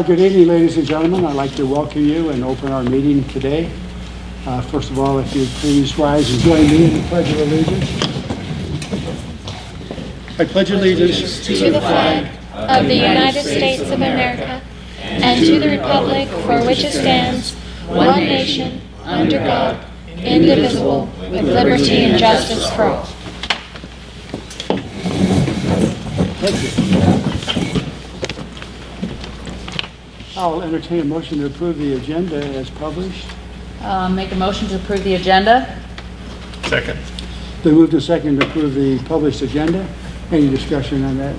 Good evening, ladies and gentlemen. I'd like to welcome you and open our meeting today. First of all, if you'd please rise and join me in the Pledge of Allegiance. I pledge allegiance to the flag of the United States of America and to the republic for which it stands, one nation, under God, indivisible, with liberty and justice for all. Thank you. I'll entertain a motion to approve the agenda as published. Make a motion to approve the agenda. Second. They moved to second to approve the published agenda. Any discussion on that?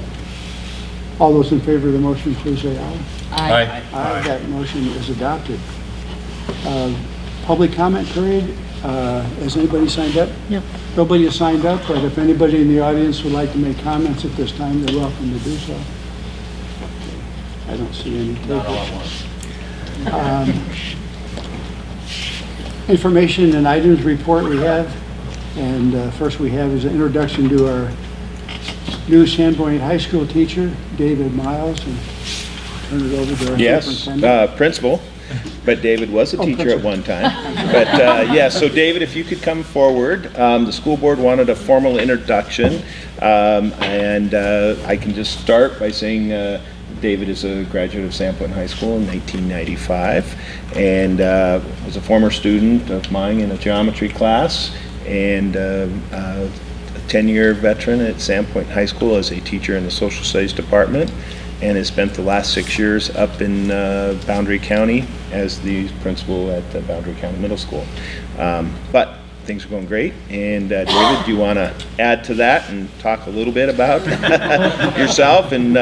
All those in favor of the motion, please say aye. Aye. Aye. That motion is adopted. Public comment period. Has anybody signed up? No. Nobody has signed up, but if anybody in the audience would like to make comments at this time, they're welcome to do so. I don't see any takers. Information and items report we have. And first we have is an introduction to our new Sandpoint High School teacher, David Miles, and turn it over to our superintendent. Principal, but David was a teacher at one time. But so David, if you could come forward. The school board wanted a formal introduction, and I can just start by saying David is a graduate of Sandpoint High School in 1995, and was a former student of mine in a geometry class, and a 10-year veteran at Sandpoint High School as a teacher in the social studies department, and has spent the last 6 years up in Boundary County as the principal at the Boundary County Middle School. But things are going great, and David, do you want to add to that and talk a little bit about yourself and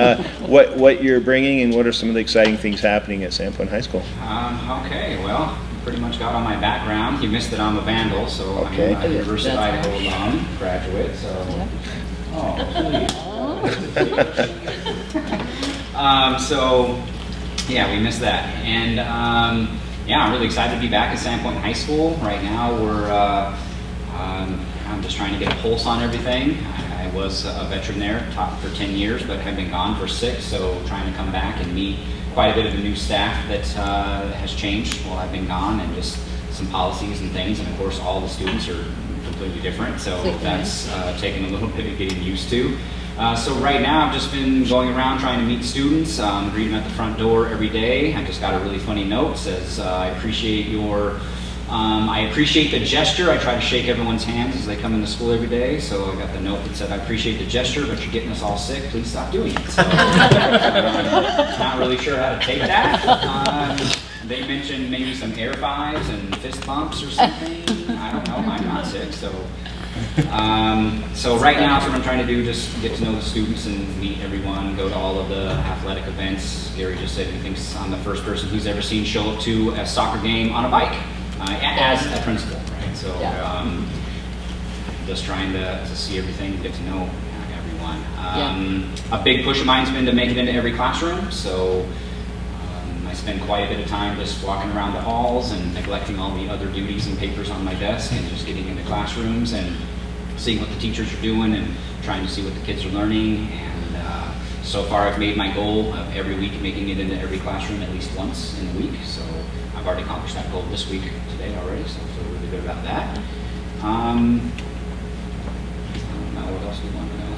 what you're bringing and what are some of the exciting things happening at Sandpoint High School? Okay, well, pretty much got all my background. You missed that I'm a Vandal, so Okay. I'm a University of Idaho alum, graduate, so... Oh, we missed that. And I'm really excited to be back at Sandpoint High School. Right now I'm just trying to get a pulse on everything. I was a veteran there, taught for 10 years, but have been gone for 6, so trying to come back and meet quite a bit of the new staff that has changed while I've been gone, and just some policies and things, and of course all the students are completely different, so that's taken a little bit of getting used to. So right now I've just been going around trying to meet students, greet them at the front door every day. I just got a really funny note, says I appreciate the gesture. I try to shake everyone's hands as they come into school every day, so I got the note that said, I appreciate the gesture, but you're getting us all sick. Please stop doing it. So, not really sure how to take that. They mentioned maybe some air fives and fist bumps or something. I don't know. I'm not sick, so. So right now, that's what I'm trying to do, just get to know the students and meet everyone, go to all of the athletic events. Gary just said he thinks I'm the first person who's ever seen show up to a soccer game on a bike as a principal, right? So just trying to see everything, get to know everyone. A big push of mine's been to make it into every classroom, so I spend quite a bit of time just walking around the halls and neglecting all the other duties and papers on my desk and just getting into classrooms and seeing what the teachers are doing and trying to see what the kids are learning. And so far I've made my goal of every week making it into every classroom at least once in the week. So I've already accomplished that goal this week today already, so I feel really good about that. I don't know, what else do you want to know?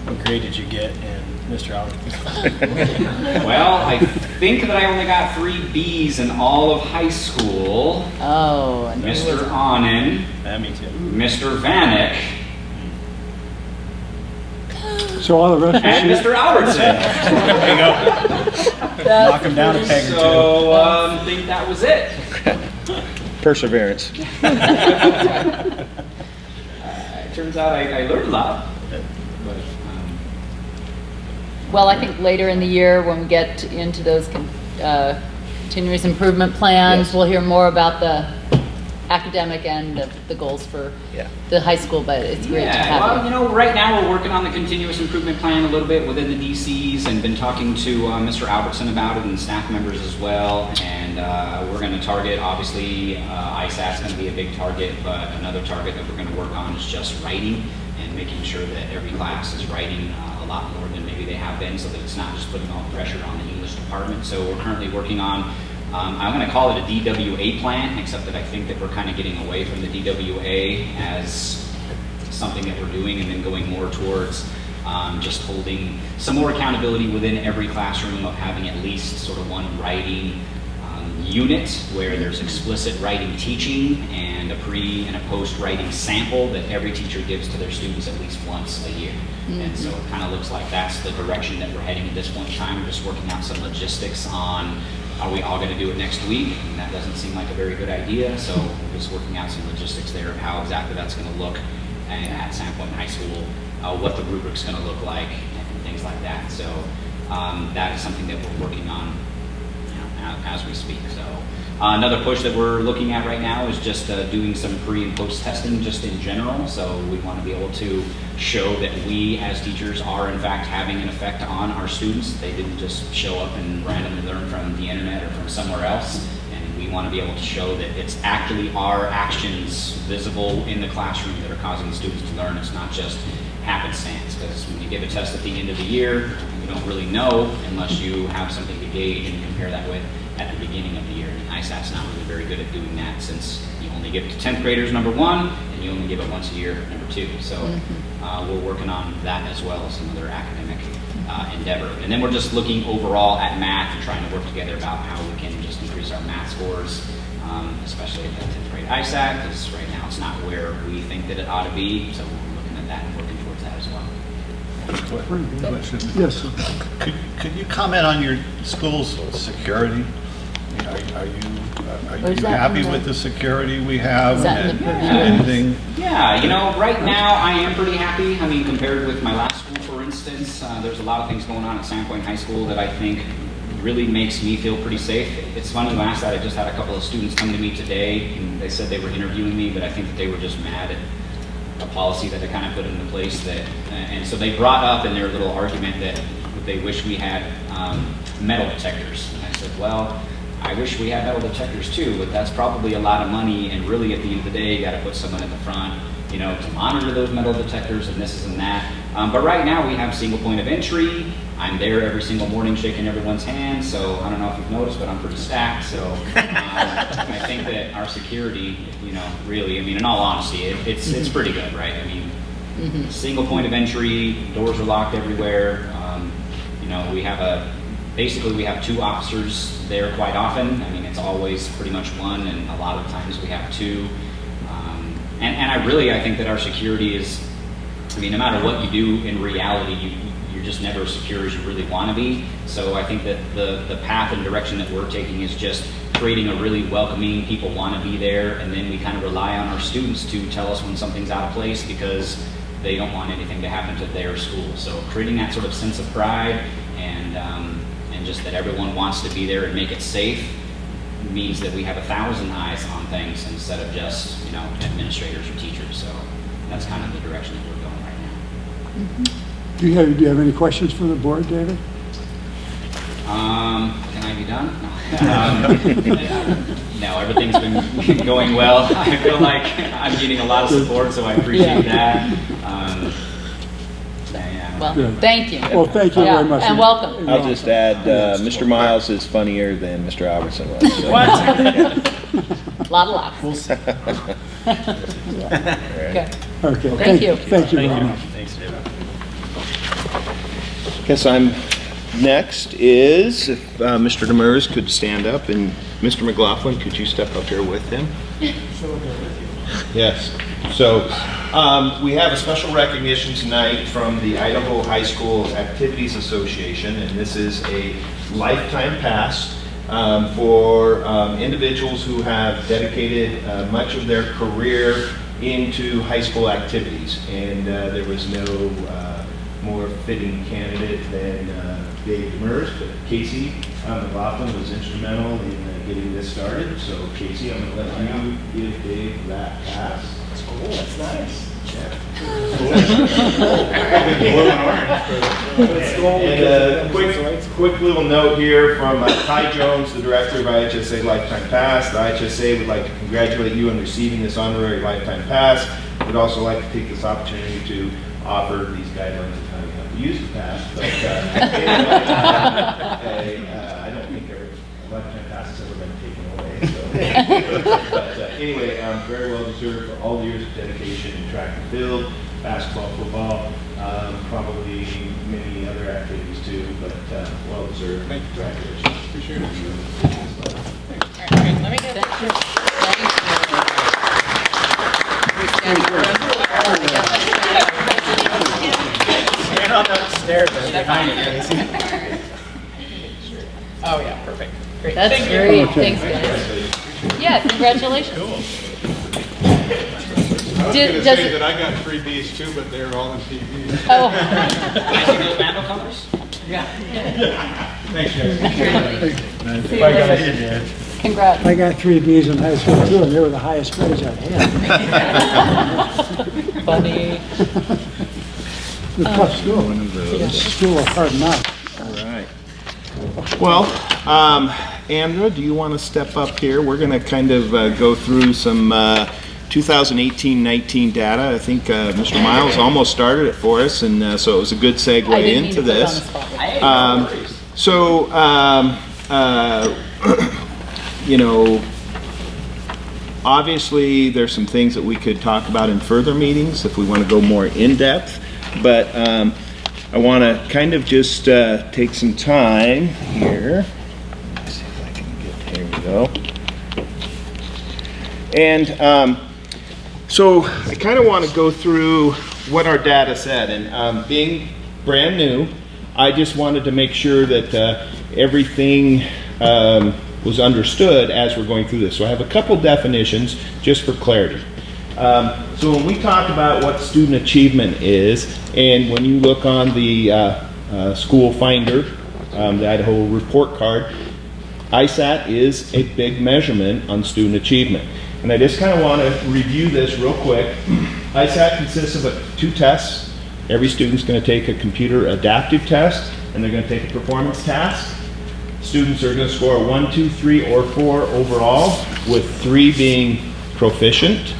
What grade did you get in Mr. Albert? Well, I think that I only got 3 B's in all of high school. Oh, and Mr. Onen, Me too. Mr. Vanek, So all the rest of and you, Mr. Albertson. There you go. Knock him down a peg or two. So I think that was it. Perseverance. Turns out I learned a lot. But, well, I think later in the year when we get into those continuous improvement plans, Yes. we'll hear more about the academic end of the goals for the high school, but it's great to have well, right now we're working on the continuous improvement plan a little bit within the DCs and been talking to Mr. Albertson about it and staff members as well. And we're going to target, obviously, ISAT's going to be a big target, but another target that we're going to work on is just writing and and making sure that every class is writing a lot more than maybe they have been, so that it's not just putting all the pressure on the English department. So we're currently working on, I'm going to call it a DWA plan, except that I think that we're kind of getting away from the DWA as something that we're doing and then going more towards just holding some more accountability within every classroom of having at least sort of one writing unit where there's explicit writing teaching and a pre and a post writing sample that every teacher gives to their students at least once a year. And so it kind of looks like that's the direction that we're heading at this point in time. We're just working out some logistics on, are we all going to do it next week? And that doesn't seem like a very good idea, so we're just working out some logistics there of how exactly that's going to look at Sandpoint High School, what the rubric's going to look like, and things like that. So that is something that we're working on as we speak. So another push that we're looking at right now is just doing some pre and post testing just in general. So we want to be able to show that we as teachers are in fact having an effect on our students. They didn't just show up and randomly learn from the internet or from somewhere else. And we want to be able to show that it's actually our actions visible in the classroom that are causing the students to learn. It's not just happenstance, because when you give a test at the end of the year, you don't really know unless you have something to gauge and compare that with at the beginning of the year. And ISAT's not really very good at doing that, since you only give it to 10th graders, number one, and you only give it once a year, number two. So we're working on that as well as some other academic endeavor. And then we're just looking overall at math and trying to work together about how we can just increase our math scores, especially at that 10th grade ISAT, because right now it's not where we think that it ought to be. So we're looking at that and working towards that as well. Question. Yes, sir. Could you comment on your school's security? Are you happy with the security we have? Is that in the Anything? Yeah, right now I am pretty happy. I mean, compared with my last school, for instance, there's a lot of things going on at Sandpoint High School that I think really makes me feel pretty safe. It's funny, you asked that. I just had a couple of students come to me today, and they said they were interviewing me, but I think that they were just mad at a policy that I kind of put into place that, and so they brought up in their little argument that they wish we had metal detectors. And I said, well, I wish we had metal detectors too, but that's probably a lot of money, and really at the end of the day, you got to put someone at the front, to monitor those metal detectors and this and that. But right now we have single point of entry. I'm there every single morning shaking everyone's hand, so I don't know if you've noticed, but I'm pretty stacked. So I think that our security, really, I mean, in all honesty, it's pretty good, right? I mean, single point of entry, doors are locked everywhere. We have basically we have two officers there quite often. I mean, it's always pretty much one, and a lot of times we have two. And I think that our security is, I mean, no matter what you do in reality, you're just never as secure as you really want to be. So I think that the path and direction that we're taking is just creating a really welcoming, people want to be there, and then we kind of rely on our students to tell us when something's out of place because they don't want anything to happen to their school. So creating that sort of sense of pride and just that everyone wants to be there and make it safe means that we have 1,000 eyes on things instead of just, administrators or teachers. So that's kind of the direction that we're going right now. Do you have any questions for the board, David? Can I be done? No, everything's been going well. I feel like I'm getting a lot of support, so I appreciate that. Well, thank you. Well, thank you very much. And welcome. I'll just add, Mr. Miles is funnier than Mr. Albertson was. So. What? A lot of laughs. Okay. Okay. Thank you. Thank you very much. Thanks, David. Guess I'm next is if Mr. Demers could stand up, and Mr. McLaughlin, could you step up here with him? Yes. So we have a special recognition tonight from the Idaho High School Activities Association, and this is a lifetime pass for individuals who have dedicated much of their career into high school activities. And there was no more fitting candidate than Dave Demers, but Casey McLaughlin was instrumental in getting this started. So Casey, I'm going to let you give Dave that pass. Oh, that's nice. Yeah. And quick little note here from Ty Jones, the director of IHSA Lifetime Pass. The IHSA would like to congratulate you on receiving this honorary Lifetime Pass. we'd also like to take this opportunity to offer these guidelines of how you have to use the pass. But I don't think a lifetime pass has ever been taken away. So. But anyway, very well deserved for all the years of dedication in track and field, basketball, football, probably many other activities too, but well deserved. Congratulations. Appreciate it. Let me get that. Stand on those stairs behind you, Casey. Oh, yeah, perfect. Great. That's Thank you. great. Thanks, guys. Yeah, congratulations. I was Did- going to does say it- that I got 3 Bs too, but they're all in TV. Oh. Can I see those bando colors? Thanks, guys. Congrats. I got 3 Bs in high school too, and they were the highest grades I've had. Funny. It's a tough school. It's a school of hard knocks. All right. Well, Andra, do you want to step up here? We're going to kind of go through some 2018-19 data. I think Mr. Miles almost started it for us, and so it was a good segue I didn't mean into to put it on this. the spot. Hey, no worries. Obviously there's some things that we could talk about in further meetings if we want to go more in depth, but I want to kind of just take some time here. Let's see if I can get, here we go. And so I kind of want to go through what our data said, and being brand new, I just wanted to make sure that everything was understood as we're going through this. So I have a couple definitions just for clarity. So when we talk about what student achievement is, and when you look on the school finder, the Idaho report card, ISAT is a big measurement on student achievement. And I just kind of want to review this real quick. ISAT consists of 2 tests. Every student's going to take a computer adaptive test, and they're going to take a performance task. Students are going to score a 1, 2, 3, or 4 overall, with 3 being proficient,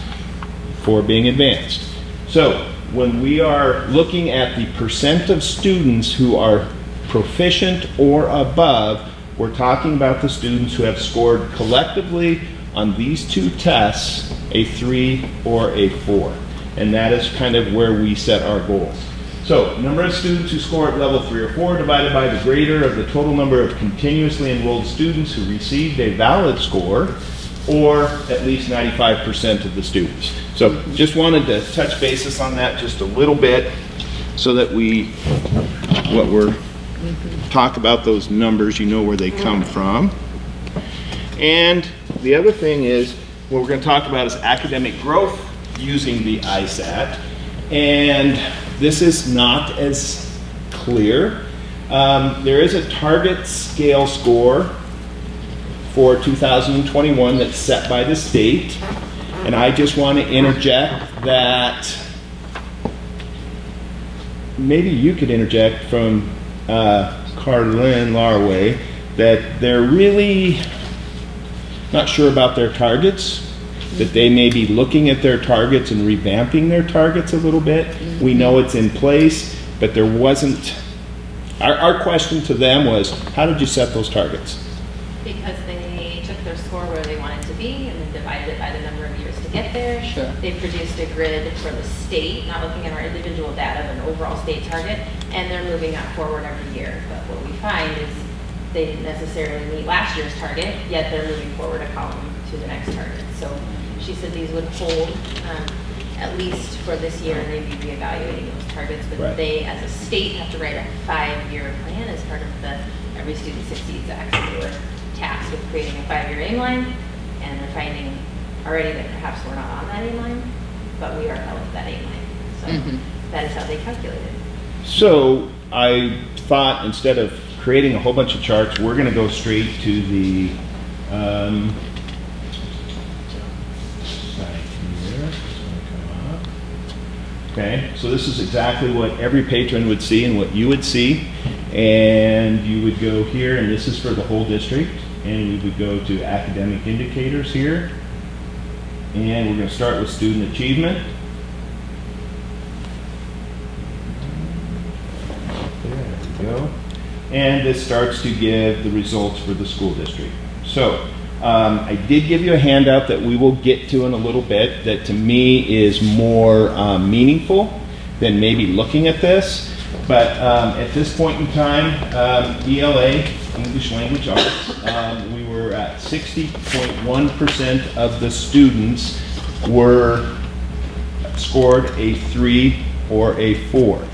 4 being advanced. So when we are looking at the percent of students who are proficient or above, we're talking about the students who have scored collectively on these 2 tests a 3 or a 4. And that is kind of where we set our goals. So, number of students who score at level 3 or 4 divided by the greater of the total number of continuously enrolled students who received a valid score, or at least 95% of the students. So, just wanted to touch basis on that just a little bit so that talk about those numbers, you know where they come from. And the other thing is, what we're going to talk about is academic growth using the ISAT. And this is not as clear. There is a target scale score for 2021 that's set by the state. And I just want to interject that maybe you could interject from Carlin Larway that they're really not sure about their targets, that they may be looking at their targets and revamping their targets a little bit. We know it's in place, but there wasn't, our question to them was, how did you set those targets? Because they took their score where they wanted to be and then divided it by the number of years to get there. Sure. They produced a grid for the state, not looking at our individual data, but an overall state target, and they're moving that forward every year. But what we find is they didn't necessarily meet last year's target, yet they're moving forward a column to the next target. So she said these would hold at least for this year, and they'd be reevaluating those targets. But Right. they, as a state, have to write a 5-year plan as part of the Every Student Succeeds Act. So they were tasked with creating a 5-year aim line, and they're finding already that perhaps we're not on that aim line, but we are held to that aim line. So that is how they calculated. So I thought instead of creating a whole bunch of charts, we're going to go straight to the site here. It's going to come up. Okay, so this is exactly what every patron would see and what you would see. And you would go here, and this is for the whole district, and we would go to academic indicators here. And we're going to start with student achievement. go. And this starts to give the results for the school district. So I did give you a handout that we will get to in a little bit that to me is more meaningful than maybe looking at this. But at this point in time, ELA, English Language Arts, we were at 60.1% of the students were scored a 3 or a 4.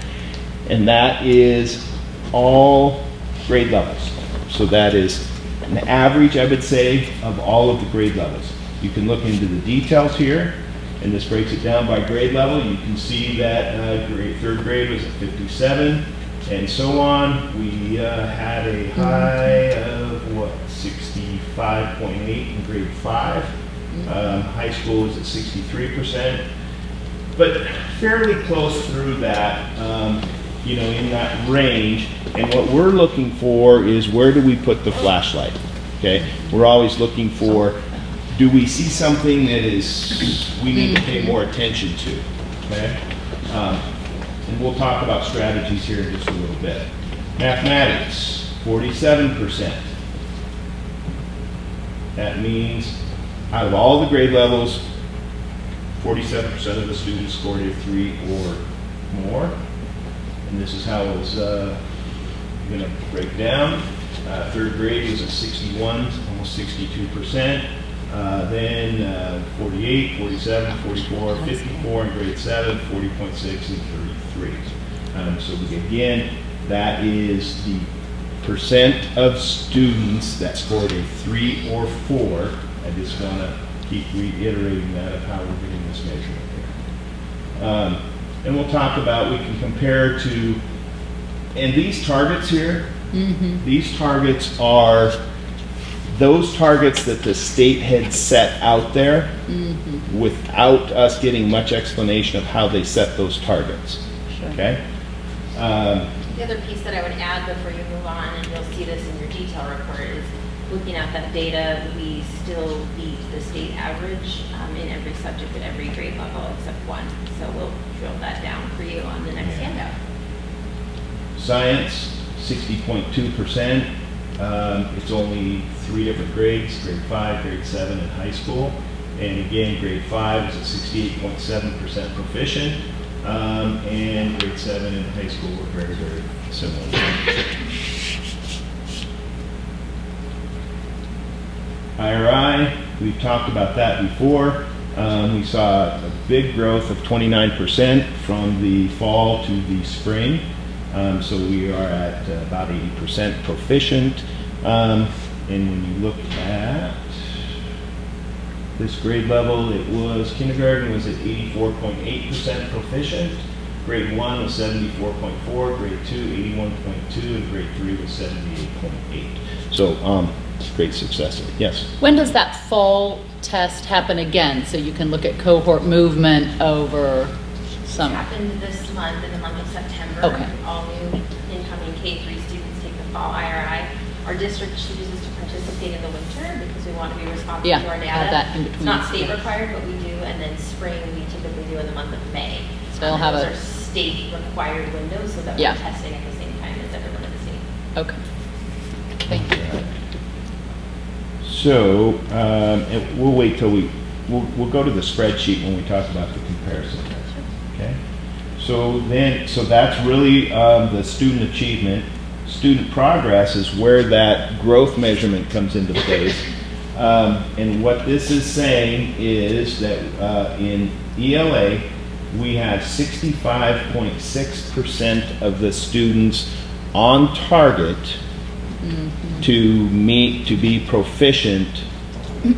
And that is all grade levels. So that is an average, I would say, of all of the grade levels. You can look into the details here, and this breaks it down by grade level. You can see that third grade was at 57, and so on. We had a high of, 65.8 in grade 5. High school was at 63%, but fairly close through that, in that range. And what we're looking for is, where do we put the flashlight? Okay, we're always looking for, do we see something that we need to pay more attention to? Okay, and we'll talk about strategies here in just a little bit. Mathematics, 47%. That means out of all the grade levels, 47% of the students scored a 3 or more. And this is how it was going to break down. Third grade was at 61, almost 62%. Then 48, 47, 44, 54 in grade 7, 40.6 and 33. So again, that is the percent of students that scored a 3 or 4. I just want to keep reiterating that of how we're getting this measurement here. And we'll talk about, we can compare to, and these targets here, these targets are those targets that the state had set out there without us getting much explanation of how they set those targets. Sure. Okay? The other piece that I would add before you move on, and you'll see this in your detail report, is looking at that data, we still beat the state average in every subject at every grade level except one. So we'll drill that down for you on the next handout. Science, 60.2%. It's only 3 different grades, grade 5, grade 7, and high school. And again, grade 5 is at 68.7% proficient. And grade 7 and high school were very, very similar. IRI, we've talked about that before. We saw a big growth of 29% from the fall to the spring. So we are at about 80% proficient. And when you look at this grade level, it was, kindergarten was at 84.8% proficient. Grade 1 was 74.4, grade 2, 81.2, and grade 3 was 78.8. So, great success there. Yes? When does that fall test happen again? So you can look at cohort movement over summer? It happened this month, in the month of September. Okay. All new incoming K-3 students take the fall IRI. Our district chooses to participate in the winter because we want to be responsive to our data. Have that in It's between. not state required, but we do. And then spring, we typically do in the month of May. So they'll have those a are state required windows so that we're testing at the same time as everyone in the state. Okay. Thank you. So, and we'll wait till we'll go to the spreadsheet when we talk about the comparison. Okay? So that's really the student achievement. Student progress is where that growth measurement comes into place. And what this is saying is that in ELA, we have 65.6% of the students on target to be proficient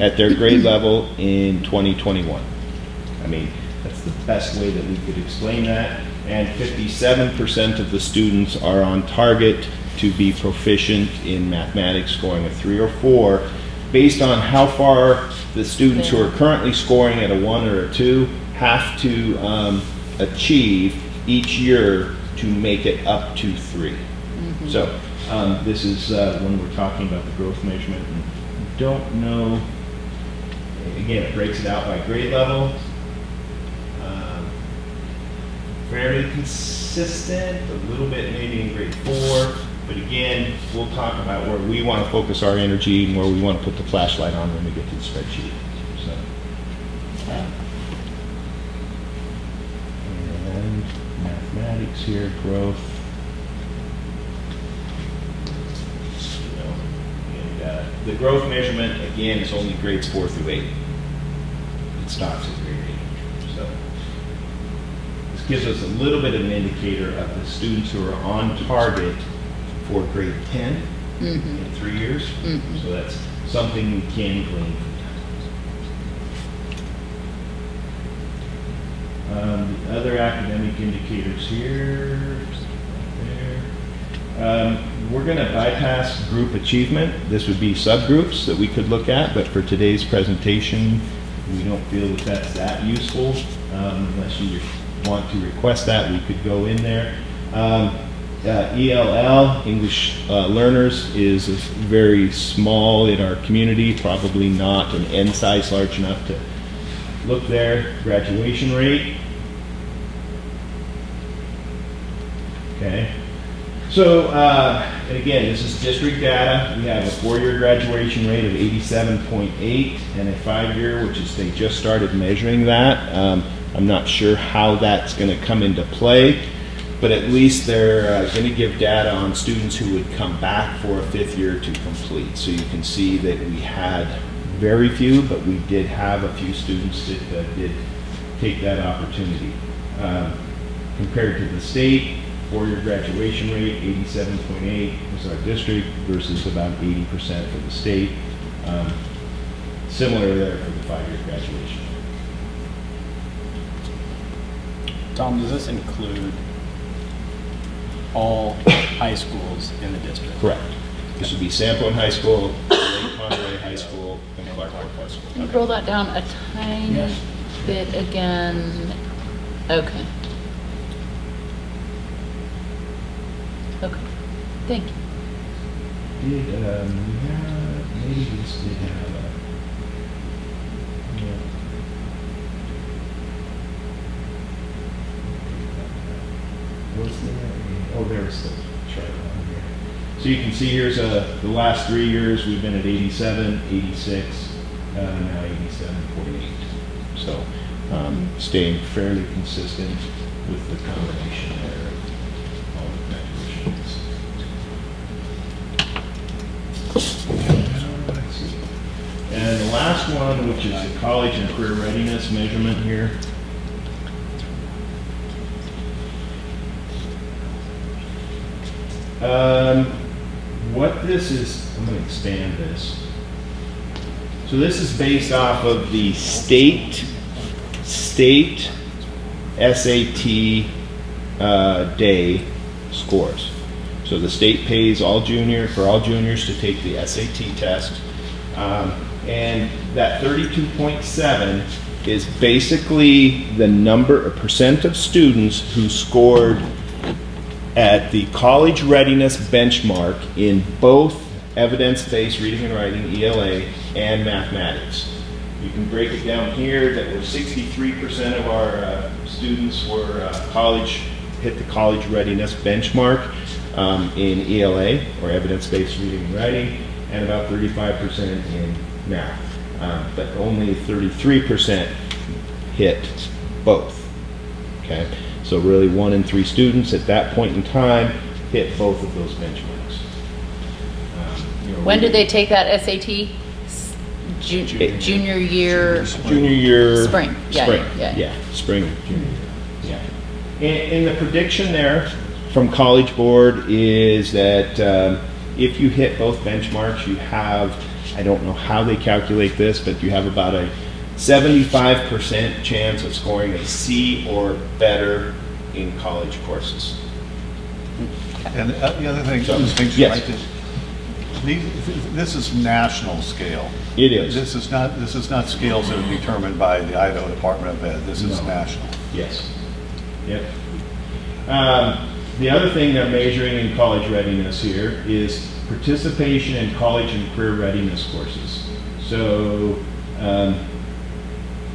at their grade level in 2021. I mean, that's the best way that we could explain that. And 57% of the students are on target to be proficient in mathematics, scoring a 3 or 4, based on how far the students who are currently scoring at a 1 or a 2 have to achieve each year to make it up to 3. So this is when we're talking about the growth measurement. Don't know, again, it breaks it out by grade level. Fairly consistent, a little bit maybe in grade 4, But again, we'll talk about where we want to focus our energy and where we want to put the flashlight on when we get to the spreadsheet. So, and mathematics here, growth. And the growth measurement, again, is only grades 4 through 8. It stops at grade 8. So this gives us a little bit of an indicator of the students who are on target for grade 10 in 3 years. So that's something we can glean from the other academic indicators here. We're going to bypass group achievement. This would be subgroups that we could look at, but for today's presentation, we don't feel that that's that useful. Unless you want to request that, we could go in there. ELL, English learners, is very small in our community, probably not an N size large enough to look there. Graduation rate. Okay. So, and again, this is district data. We have a 4-year graduation rate of 87.8 and a 5-year, which is they just started measuring that. I'm not sure how that's going to come into play, but at least they're going to give data on students who would come back for a 5th year to complete. So you can see that we had very few, but we did have a few students that did take that opportunity. Compared to the state, 4-year graduation rate, 87.8 was our district versus about 80% for the state. Similar there for the 5-year graduation. Tom, does this include all high schools in the district? Correct. This would be Sandpoint High School, Lake Conroy High School, and Clark High School. Can you roll that down a tiny bit again? Okay. Okay, thank you. Maybe this did have a, was there? Oh, there's the chart on here. So you can see here's the last 3 years we've been at 87, 86, now 87.8. So staying fairly consistent with the combination there. And the last one, which is the college and career readiness measurement here. What this is, I'm going to expand this. So this is based off of the state SAT day scores. So the state pays for all juniors to take the SAT test. And that 32.7 is basically the percent of students who scored at the college readiness benchmark in both evidence-based reading and writing, ELA, and mathematics. You can break it down here that 63% of our students were hit the college readiness benchmark in ELA, or evidence-based reading and writing, and about 35% in math. But only 33% hit both. Okay, so really 1 in 3 students at that point in time hit both of those benchmarks. When did they take that SAT? Junior year? Junior year. Spring. Yeah, spring, junior year. Yeah. And the prediction there from College Board is that if you hit both benchmarks, you have, I don't know how they calculate this, but you have about a 75% chance of scoring a C or better in college courses. And the other thing, Yes. this is national scale. It is. This is not scales that are determined by the Idaho Department of Ed. This is national. Yes. Yep. The other thing they're measuring in college readiness here is participation in college and career readiness courses. So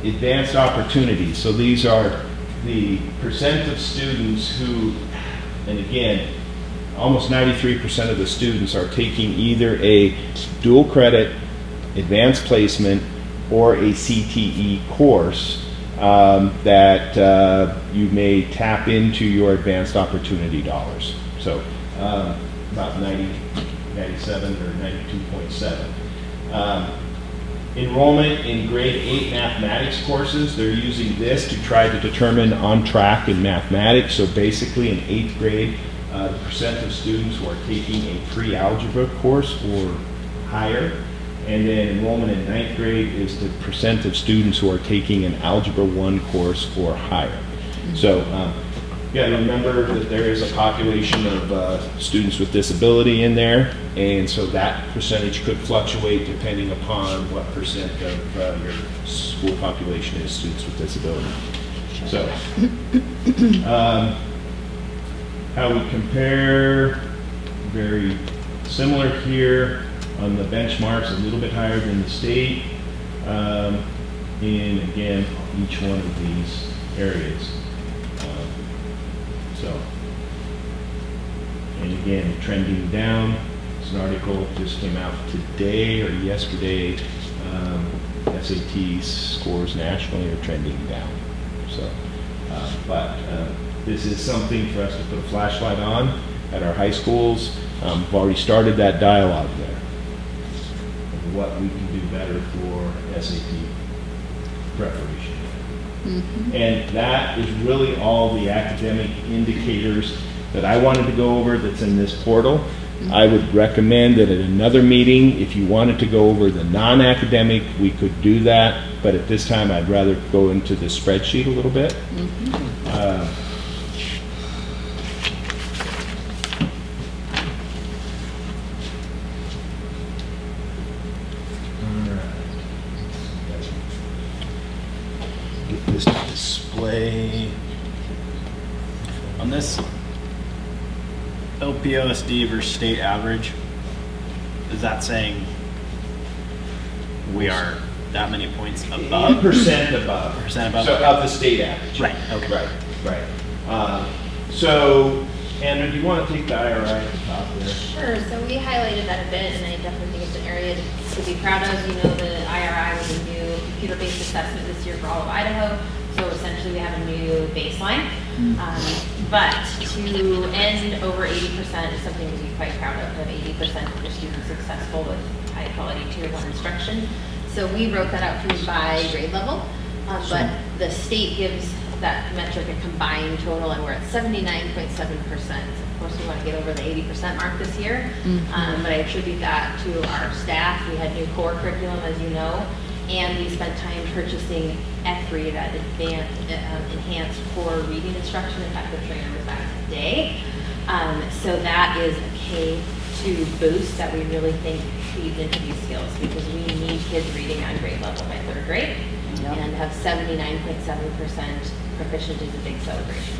advanced opportunities. So these are the percent of students who, and again, almost 93% of the students are taking either a dual credit advanced placement or a CTE course that you may tap into your advanced opportunity dollars. So about 97 or 92.7. Enrollment in grade 8 mathematics courses, they're using this to try to determine on track in mathematics. So basically in 8th grade, the percent of students who are taking a pre-algebra course or higher. And then enrollment in 9th grade is the percent of students who are taking an Algebra 1 course or higher. So you got to remember that there is a population of students with disability in there, and so that percentage could fluctuate depending upon what percent of your school population is students with disability. So how we compare, very similar here on the benchmarks, a little bit higher than the state in, again, each one of these areas. And again, trending down. It's an article just came out today or yesterday. SAT scores nationally are trending down. So, this is something for us to put a flashlight on at our high schools. We've already started that dialogue there of what we can do better for SAT preparation. Mm-hmm. And that is really all the academic indicators that I wanted to go over that's in this portal. Mm-hmm. I would recommend that at another meeting, if you wanted to go over the non-academic, we could do that. But at this time, I'd rather go into the spreadsheet a little bit. Mm-hmm. Get this to display. On this LPOSD versus state average, is that saying we are that many points above? Percent above. Percent above. So of the state average. Right. Okay. Right. So, Anna, do you want to take the IRI at the top there? Sure, so we highlighted that a bit, and I definitely think it's an area to be proud of. You know, the IRI was a new computer-based assessment this year for all of Idaho, so essentially we have a new baseline. But to end over 80% is something to be quite proud of 80% of your students successful with high-quality Tier 1 instruction. So we wrote that out for you by grade level, but the state gives that metric a combined total, and we're at 79.7%. Of course, we want to get over the 80% mark this year, but I attribute that to our staff. We had new core curriculum, as you know, and we spent time purchasing EFRI, that enhanced core reading instruction. In fact, the trainer was back today. So that is a K2 boost that we really think feeds into these skills, because we need kids reading on grade level by 3rd grade, and have 79.7% proficient is a big celebration.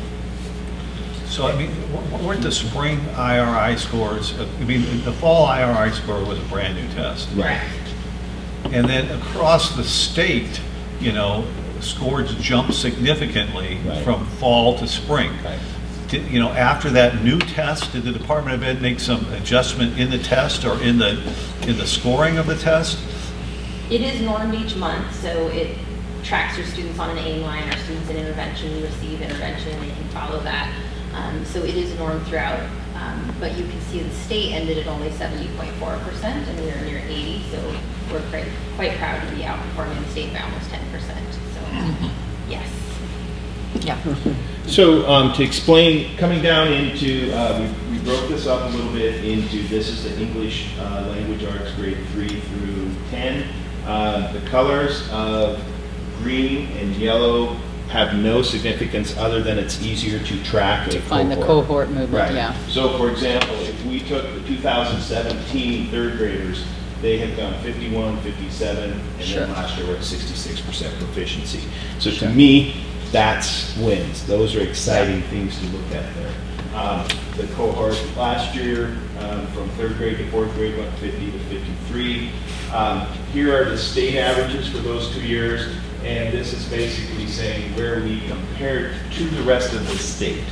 So, I mean, weren't the spring IRI scores, I mean, the fall IRI score was a brand new test. Right. And then across the state, you know, scores jumped significantly from fall to spring. You know, after that new test, did the Department of Ed make some adjustment in the test or in the scoring of the test? It is normed each month, so it tracks your students on an aim line. Our students in intervention receive intervention, and they can follow that. So it is normed throughout. But you can see the state ended at only 70.4%, and we are near 80, so we're quite proud to be outperforming the state by almost 10%. So, yes. Yeah. So to explain, coming down into, we broke this up a little bit into, this is the English language arts grade 3 through 10. The colors of green and yellow have no significance other than it's easier to track to find the cohort movement. Yeah. So for example, if we took the 2017 3rd graders, they had gone 51, 57, and then last year we're at 66% proficiency. So to me, that's wins. Those are exciting things to look at there. The cohort last year from 3rd grade to 4th grade went 50 to 53. Here are the state averages for those 2 years, and this is basically saying where we compared to the rest of the state.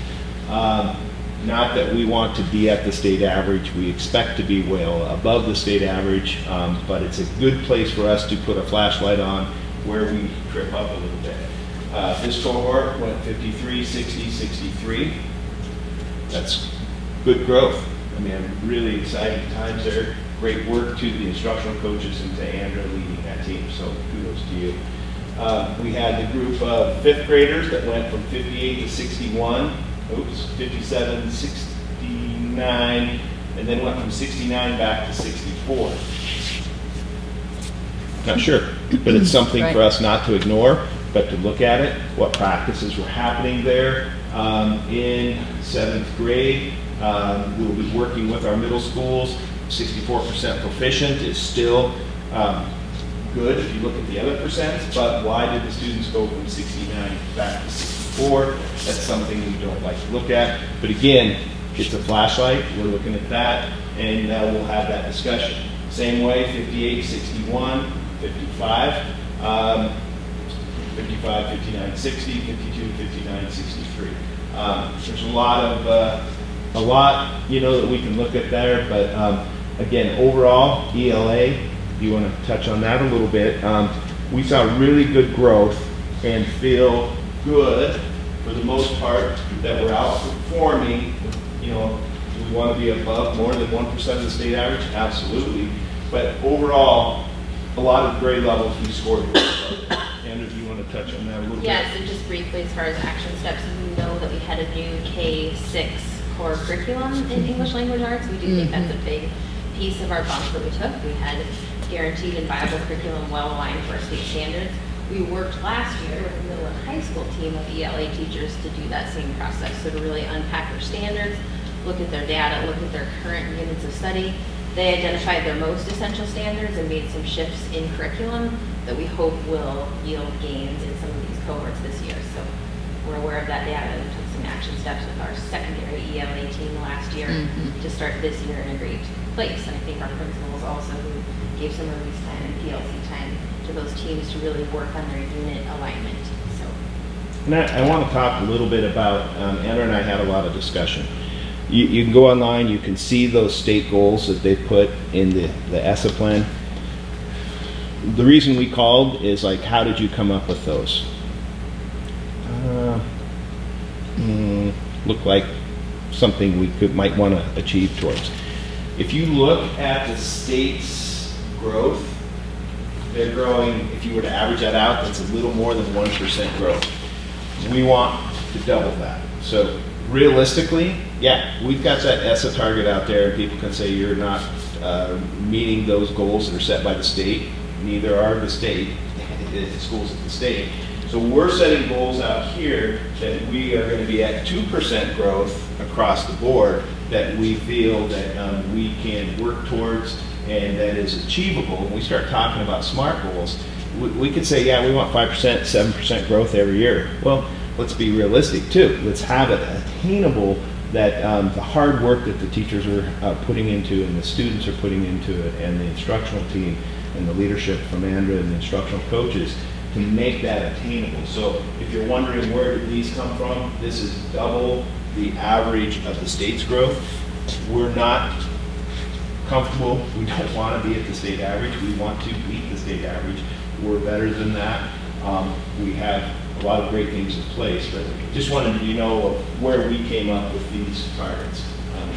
Not that we want to be at the state average, we expect to be well above the state average, but it's a good place for us to put a flashlight on where we trip up a little bit. This cohort went 53, 60, 63. That's good growth. I mean, really exciting times there. Great work to the instructional coaches and to Andrew leading that team, so kudos to you. We had the group of fifth graders that went from 58 to 61, 57, 69, and then went from 69 back to 64. Not sure, but it's something for us not to ignore, but to look at it, what practices were happening there. In 7th grade, we'll be working with our middle schools. 64% proficient is still good if you look at the other percents, but why did the students go from 69 back to 64? That's something we don't like to look at. But again, it's a flashlight. We're looking at that, and we'll have that discussion. Same way, 58, 61, 55, 55, 59, 60, 52, 59, 63. There's a lot, that we can look at there, but again, overall, ELA, you want to touch on that a little bit. We saw really good growth and feel good, for the most part, that we're outperforming. We want to be above more than 1% of the state average? Absolutely. But overall, a lot of grade levels we scored. Andrew, do you want to touch on that a little bit? Yes, and just briefly, as far as action steps, we know that we had a new K-6 core curriculum in English language arts. We do think that's a big piece of our bump that we took. We had guaranteed and viable curriculum well aligned for our state standards. We worked last year with the middle and high school team of ELA teachers to do that same process. So to really unpack their standards, look at their data, look at their current units of study. They identified their most essential standards and made some shifts in curriculum that we hope will yield gains in some of these cohorts this year. So we're aware of that data and took some action steps with our secondary ELA team last year to start this year in a great place. And I think our principals also who gave some release time and PLC time to those teams to really work on their unit alignment. So, and I want to talk a little bit about, Anna and I had a lot of discussion. You can go online, you can see those state goals that they put in the ESSA plan. The reason we called is like, how did you come up with those? Look like something we might want to achieve towards. If you look at the state's growth, they're growing, if you were to average that out, that's a little more than 1% growth. We want to double that. So realistically, yeah, we've got that ESSA target out there, and people can say you're not meeting those goals that are set by the state. Neither are the state, the schools at the state. So we're setting goals out here that we are going to be at 2% growth across the board that we feel that we can work towards and that is achievable. When we start talking about SMART goals, we could say, yeah, we want 5%, 7% growth every year. Well, let's be realistic too. Let's have it attainable, that the hard work that the teachers are putting into and the students are putting into it, and the instructional team and the leadership from Andrea and the instructional coaches, to make that attainable. So if you're wondering where did these come from, this is double the average of the state's growth. We're not comfortable. We don't want to be at the state average. We want to beat the state average. We're better than that. We have a lot of great things in place, but just wanted you to know of where we came up with these targets.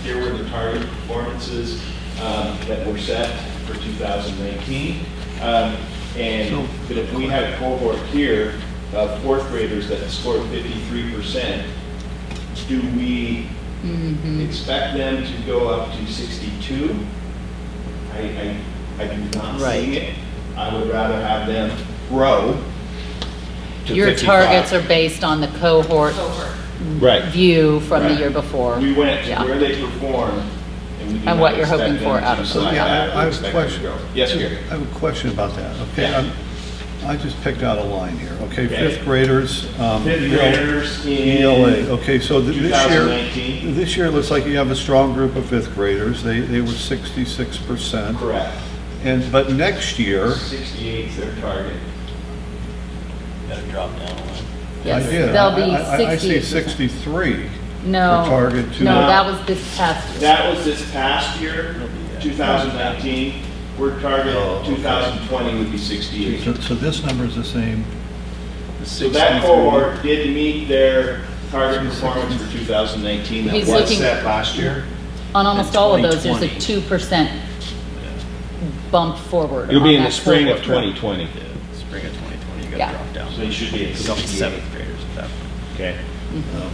Here were the target performances that were set for 2019. But if we had a cohort here of fourth graders that scored 53%, do we expect them to go up to 62? I do not see it. I would rather have them grow to Your 55. targets are based on the cohort view from the year before. We went to where they performed, and we do And not what you're expect hoping them for to out of slide them. Yeah, back. I We have a expect them to question. grow. Yes, Gary. I have a question about that. Okay, Yeah. I just picked out a line here. Okay, Okay. fifth graders. Fifth graders in ELA. Okay, so this 2019. year it looks like you have a strong group of fifth graders. They were 66%. Correct. But next year, 68 is their target. Gotta drop down a line. Yes, I did. they'll be I see 68%. 63. No. For target two. No, that was this past year. That was this past year, 2019. We're target Oh, okay. 2020 would be 68. So this number is the same. So that cohort did meet their target performance for 2019 that He's was looking- set last year. On almost all of those, there's a 2020. 2% bump forward. You'll be on in the that spring of cohort. 2020. Spring of 2020, you Yeah. gotta drop down. So you should be at It's only 68. seventh graders at that point. Okay.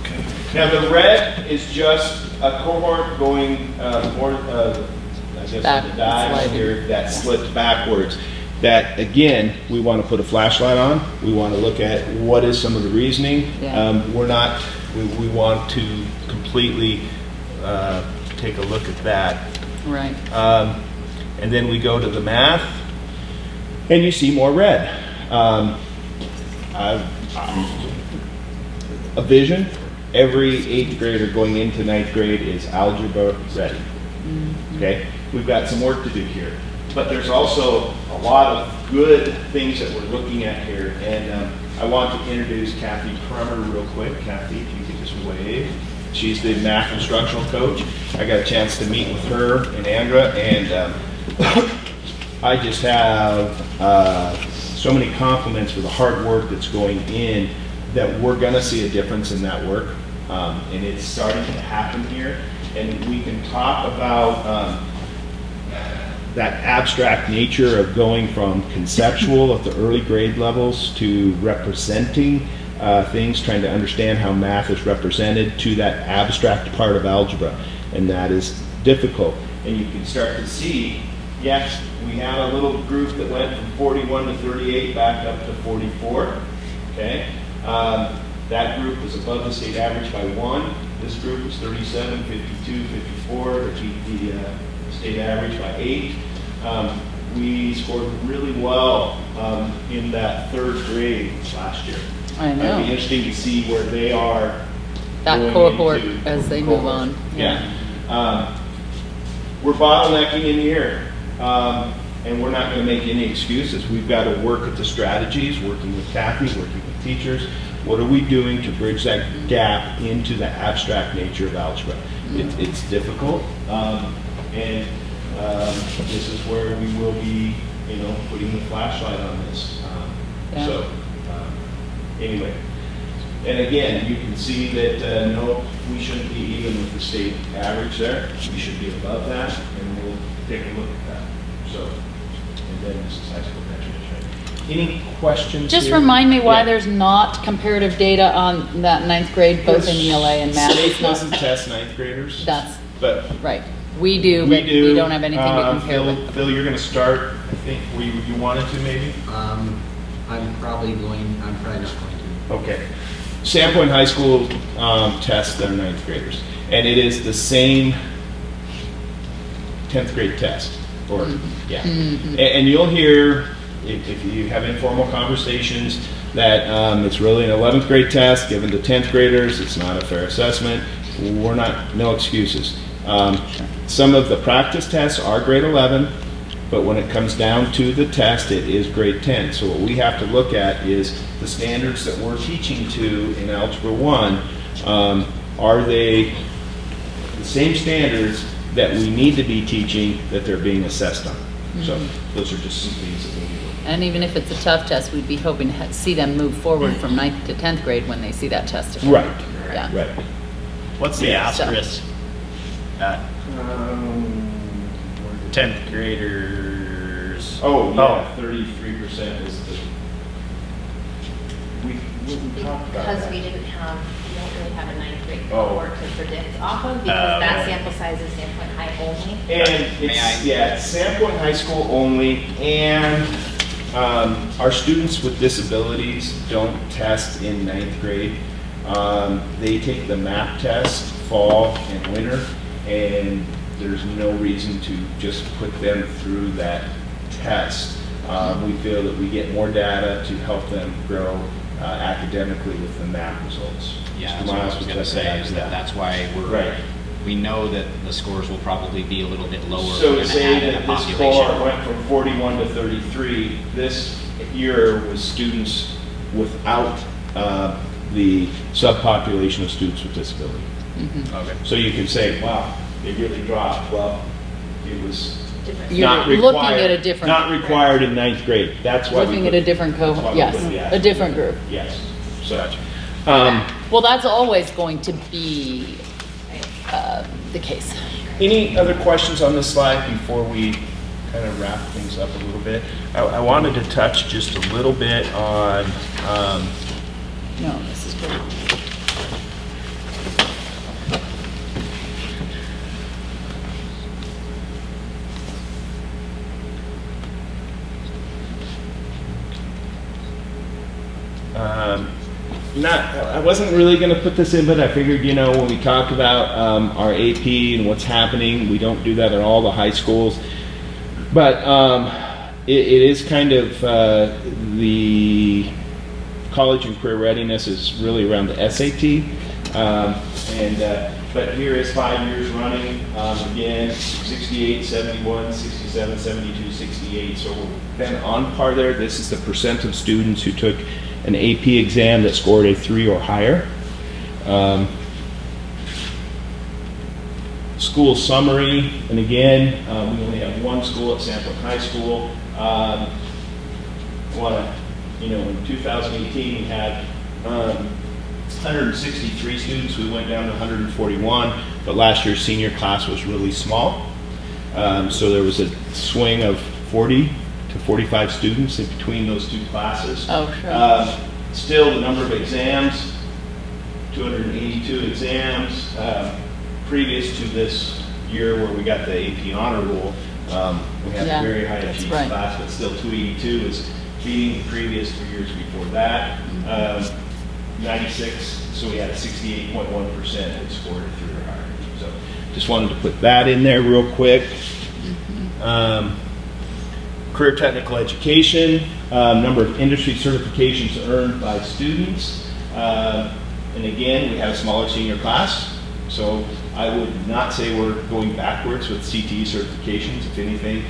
Okay. Now, the red is just a cohort going more, I guess, Back, on the dive sliding. here, that slipped backwards. That, again, we want to put a flashlight on. We want to look at what is some of the reasoning. Yeah. We want to completely take a look at that. Right. And then we go to the math, and you see more red. A vision, every 8th grader going into 9th grade is algebra ready. Okay, we've got some work to do here, but there's also a lot of good things that we're looking at here, and I want to introduce Kathy Crummer real quick. Kathy, if you could just wave. She's the math instructional coach. I got a chance to meet with her and Andra, and I just have so many compliments for the hard work that's going in, that we're going to see a difference in that work, and it's starting to happen here. And we can talk about that abstract nature of going from conceptual at the early grade levels to representing things, trying to understand how math is represented, to that abstract part of algebra, and that is difficult. And you can start to see, yes, we had a little group that went from 41 to 38 back up to 44, okay? That group was above the state average by 1. This group was 37, 52, 54 to beat the state average by 8. We scored really well in that 3rd grade last year. I know. It'd be interesting to see where they are. That going cohort into as they move cohort. on. Yeah. We're bottlenecking in here, and we're not going to make any excuses. We've got to work at the strategies, working with Kathy, working with teachers. What are we doing to bridge that gap into the abstract nature of algebra? It's difficult, and this is where we will be, putting the flashlight on this. Yeah. So, anyway, and again, you can see that no, we shouldn't be even with the state average there. We should be above that, and we'll take a look at that. So, and then this is high school graduation. Any questions? Just here? remind me why Yeah. there's not comparative data on that 9th grade, both in ELA and math. State It's not- doesn't test 9th graders. That's But right. We do, we but do. we don't have anything to compare Phil, with. Phil, you're going to start, I think, where you wanted to maybe? I'm probably not going to. Okay. Sandpoint High School tests their 9th graders. And it is the same 10th grade test. Or, yeah. And you'll hear, if you have informal conversations, that it's really an 11th grade test given to 10th graders. It's not a fair assessment. We're not, no excuses. Some of the practice tests are grade 11, but when it comes down to the test, it is grade 10. So what we have to look at is the standards that we're teaching to in Algebra 1. Are they the same standards that we need to be teaching that they're being assessed on? So those are just some things that we need to look at. And even if it's a tough test, we'd be hoping to see them move forward from 9th to 10th grade when they see that test again. Right, Yeah. right. What's the Yeah. asterisk at 10th graders? Oh, yeah, 33% is the, we talked about Because that. we don't really have a 9th grade Oh. cohort to predict off of, because that sample size is Sandpoint High only. And May I? it's Sandpoint High School only, and our students with disabilities don't test in 9th grade. They take the MAP test fall and winter, and there's no reason to just put them through that test. We feel that we get more data to help them grow academically with the MAP results. Yeah, Mr. that's what I Miles was would going to just say, add is to that's why Right. we know that the scores will probably be a little bit lower. So We're to gonna say add in that a this population. cohort went from 41 to 33, this year was students without the subpopulation of students with disability. Okay. So you can say, wow, it really dropped. Well, it was You're not looking required. at a different- Not required in ninth grade. That's why we Looking put- at a different that's why cohort, we yes, put the a different group. Yes. So, Well, that's always going to be the case. any other questions on this slide before we kind of wrap things up a little bit? I wanted to touch just a little bit on, No, this is great. I wasn't really going to put this in, but I figured, when we talk about our AP and what's happening, we don't do that at all the high schools. But it is kind of the college and career readiness is really around the SAT. But here is 5 years running, again, 68, 71, 67, 72, 68. So we've been on par there. This is the percent of students who took an AP exam that scored a 3 or higher. School summary, and again, we only have one school at Sanford High School. In 2018 we had 163 students. We went down to 141, but last year's senior class was really small. So there was a swing of 40 to 45 students in between those two classes. Oh, sure. Still, the number of exams, 282 exams. Previous to this year where we got the AP honor roll, we had a very high achieving class, but still 282 is beating the previous 3 years before that. 96, so we had a 68.1% that scored a 3 or higher. So just wanted to put that in there real quick. Career technical education, number of industry certifications earned by students. And again, we have a smaller senior class, so I would not say we're going backwards with CTE certifications. If anything,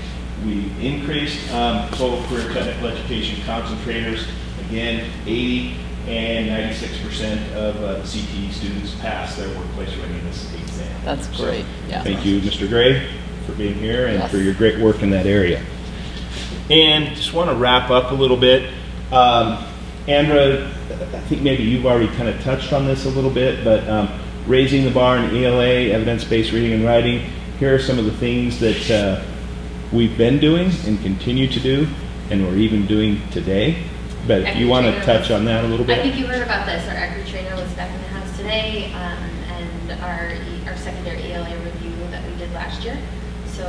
we increased total career technical education concentrators. Again, 80 and 96% of CTE students pass their workplace readiness exam. That's great. Yeah. Thank you, Mr. Gray, for being here and for your great work in that area. And just want to wrap up a little bit. Andra, I think maybe you've already kind of touched on this a little bit, but raising the bar in ELA, evidence-based reading and writing, here are some of the things that we've been doing and continue to do, and we're even doing today. But if you want to touch on that a little bit. I think you heard about this. Our agri trainer was back in the house today, and our secondary ELA review that we did last year. So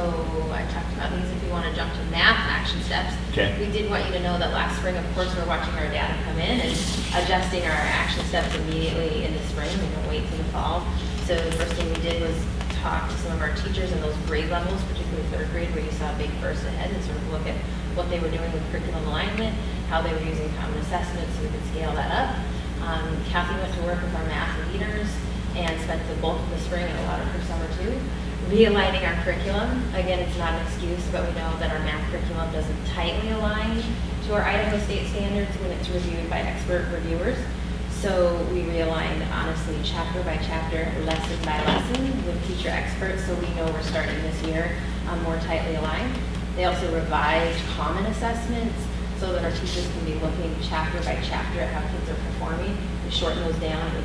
I talked about these if you want to jump to math action steps. Okay. We did want you to know that last spring, of course, we're watching our data come in and adjusting our action steps immediately in the spring. We don't wait till the fall. So the first thing we did was talk to some of our teachers in those grade levels, particularly third grade, where you saw a big burst ahead, and sort of look at what they were doing with curriculum alignment, how they were using common assessments so we could scale that up. Kathy went to work with our math leaders and spent the bulk of the spring and a lot of her summer too, realigning our curriculum. Again, it's not an excuse, but we know that our math curriculum doesn't tightly align to our Idaho state standards when it's reviewed by expert reviewers. So we realigned, honestly, chapter by chapter, lesson by lesson with teacher experts, so we know we're starting this year more tightly aligned. They also revised common assessments so that our teachers can be looking chapter by chapter at how kids are performing. We shorten those down and we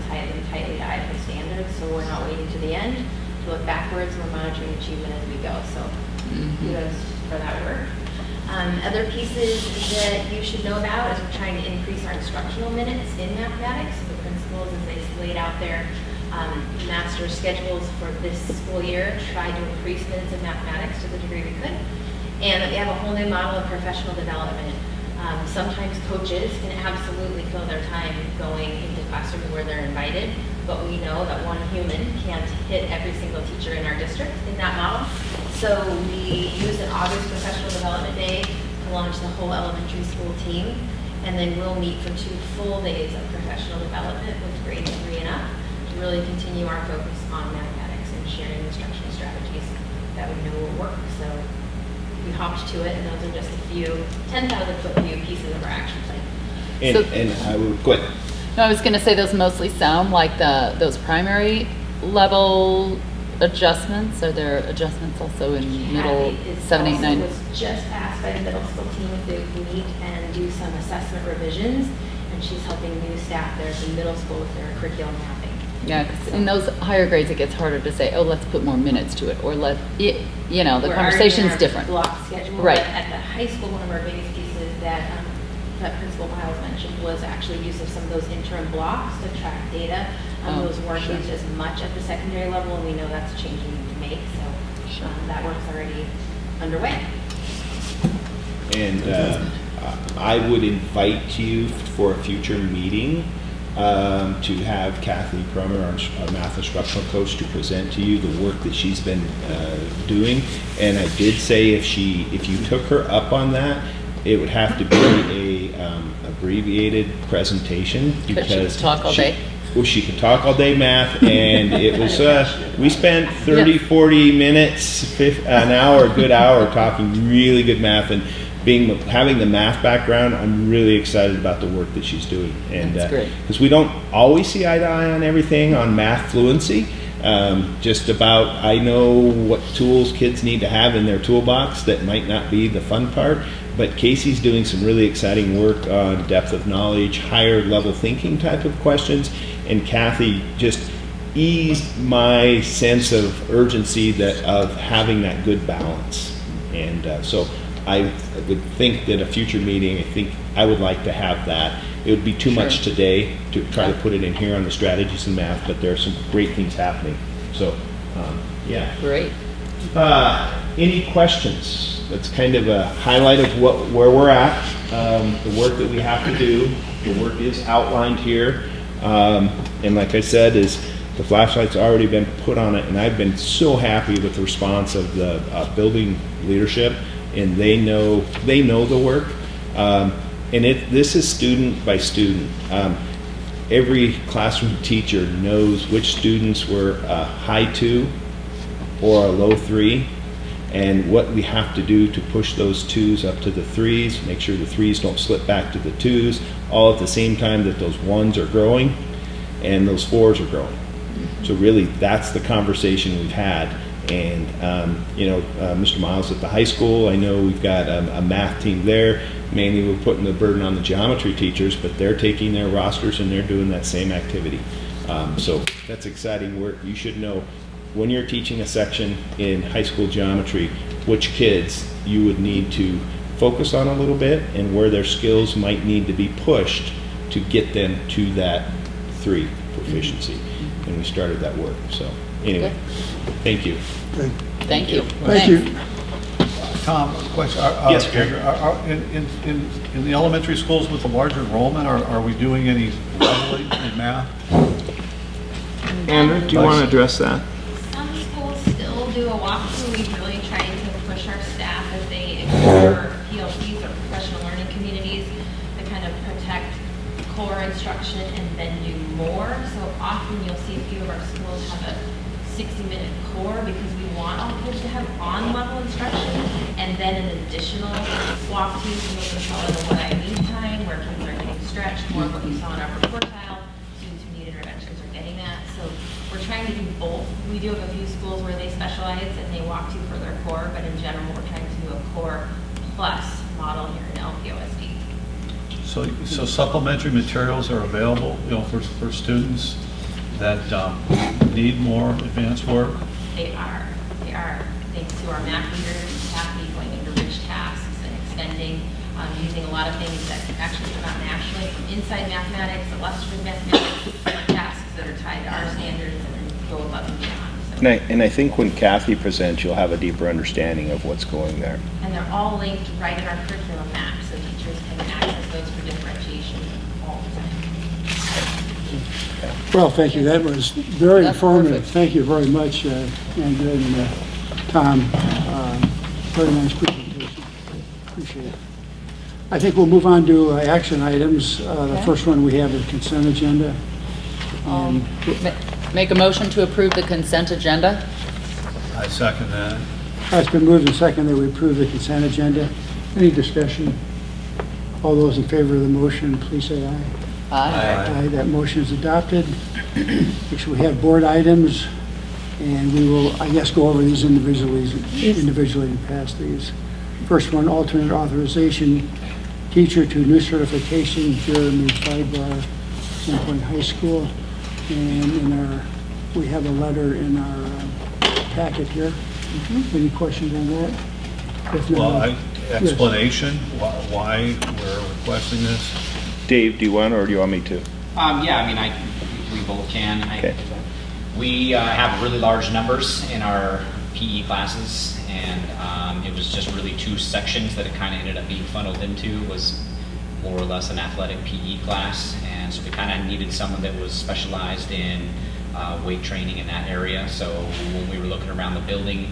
tightly to Idaho standards, so we're not waiting to the end to look backwards. We're monitoring achievement as we go. So kudos for that work. Other pieces that you should know about is we're trying to increase our instructional minutes in mathematics. So the principals, as they laid out their master schedules for this school year, tried to increase minutes in mathematics to the degree we could. And that we have a whole new model of professional development. Sometimes coaches can absolutely fill their time going into classrooms where they're invited, but we know that one human can't hit every single teacher in our district in that model. So we used an August Professional Development Day to launch the whole elementary school team, and then we'll meet for 2 full days of professional development with grades 3 and up to really continue our focus on mathematics and sharing instructional strategies that we know will work. So we hopped to it, and those are just a few 10,000-foot view pieces of our action plan. And I would go ahead. No, I was going to say those mostly sound like those primary level adjustments? Are there adjustments also in middle, Kathy is 7, 8, 9? also was just asked by the middle school team if they would meet and do some assessment revisions, and she's helping new staff there at the middle school with their curriculum mapping. Yeah, 'cause in those higher grades, it gets harder to say, oh, let's put more minutes to it, or the We're already in conversation's our different. Block schedule. Right. But at the high school, one of our biggest pieces that Principal Miles mentioned was actually use of some of those interim blocks to track data. Oh, Those weren't sure. used as much at the secondary level, and we know that's a change we need to make, so that work's already underway. And I would invite you for a future meeting to have Kathy Prummer, our math instructional coach, to present to you the work that she's been doing. And I did say if you took her up on that, it would have to be a abbreviated presentation because Could she talk all day? Well, she could talk all day math, and it was we spent 30, 40 minutes, an hour, a good hour talking really good math. And having the math background, I'm really excited about the work that she's doing. And That's great. because we don't always see eye to eye on everything on math fluency. Just about, I know what tools kids need to have in their toolbox. That might not be the fun part, but Casey's doing some really exciting work on depth of knowledge, higher level thinking type of questions, and Kathy just eased my sense of urgency of having that good balance. And so I would think that a future meeting, I think I would like to have that. It would be too much today to try to put it in here on the strategies in math, but there are some great things happening. So, yeah. Great. Any questions? That's kind of a highlight of where we're at, the work that we have to do. The work is outlined here. And like I said, the flashlight's already been put on it, and I've been so happy with the response of the building leadership, and they know the work. And this is student by student. Every classroom teacher knows which students were a high 2 or a low 3, and what we have to do to push those 2s up to the 3s, make sure the 3s don't slip back to the 2s, all at the same time that those 1s are growing and those 4s are growing. So really, that's the conversation we've had. And Mr. Miles at the high school, I know we've got a math team there. Mainly we're putting the burden on the geometry teachers, but they're taking their rosters and they're doing that same activity. So that's exciting work. You should know when you're teaching a section in high school geometry, which kids you would need to focus on a little bit and where their skills might need to be pushed to get them to that 3 proficiency. And we started that work. So anyway, thank you. Good. Thank you. Thank you. Tom, question. Yes, Greg. In the elementary schools with the large enrollment, are we doing any leveling in math? Andrew, do you want to address that? Some schools still do a walkthrough. We really try to push our staff as they explore PLCs or professional learning communities to kind of protect core instruction and then do more. So often you'll see a few of our schools have a 60-minute core because we want all kids to have on-level instruction, and then an additional walkthrough to make them follow the what I need time, where kids are getting stretched, more of what you saw in our quartile. Students who need interventions are getting that. So we're trying to do both. We do have a few schools where they specialize and they walk through for their core, but in general, we're trying to do a core plus model here in LPOSD. So supplementary materials are available, for students that need more advanced work? They are, thanks to our math leaders, Kathy going into rich tasks and extending, using a lot of things that actually come out nationally from inside mathematics, illustrative mathematics, tasks that are tied to our standards and go above and beyond. So, And I think when Kathy presents, you'll have a deeper understanding of what's going there. and they're all linked right in our curriculum map, so teachers can access those for differentiation all the time. Well, thank you. That was very That's informative. perfect. Thank you very much, Andrew and Tom. Very nice presentation. Appreciate it. I think we'll move on to action items. The Okay. first one we have is consent agenda. Make a motion to approve the consent agenda? I second that. It's been moved and seconded that we approve the consent agenda. Any discussion? All those in favor of the motion, please say aye. Aye. Aye, that motion is adopted. Next, we have board items, and we will, I guess, go over these individually and pass these. First one, alternate authorization, teacher to new certification, Jeremy Fibar, Sandpoint High School. And in our, we have a letter in our packet here. Any questions on that? If not, Well, yes. explanation, why we're requesting this? Dave, do you want, or do you want me to? Yeah, I mean, we both can. Okay. We have really large numbers in our PE classes, and it was just really two sections that it kind of ended up being funneled into, was more or less an athletic PE class, and so we kind of needed someone that was specialized in weight training in that area. So when we were looking around the building,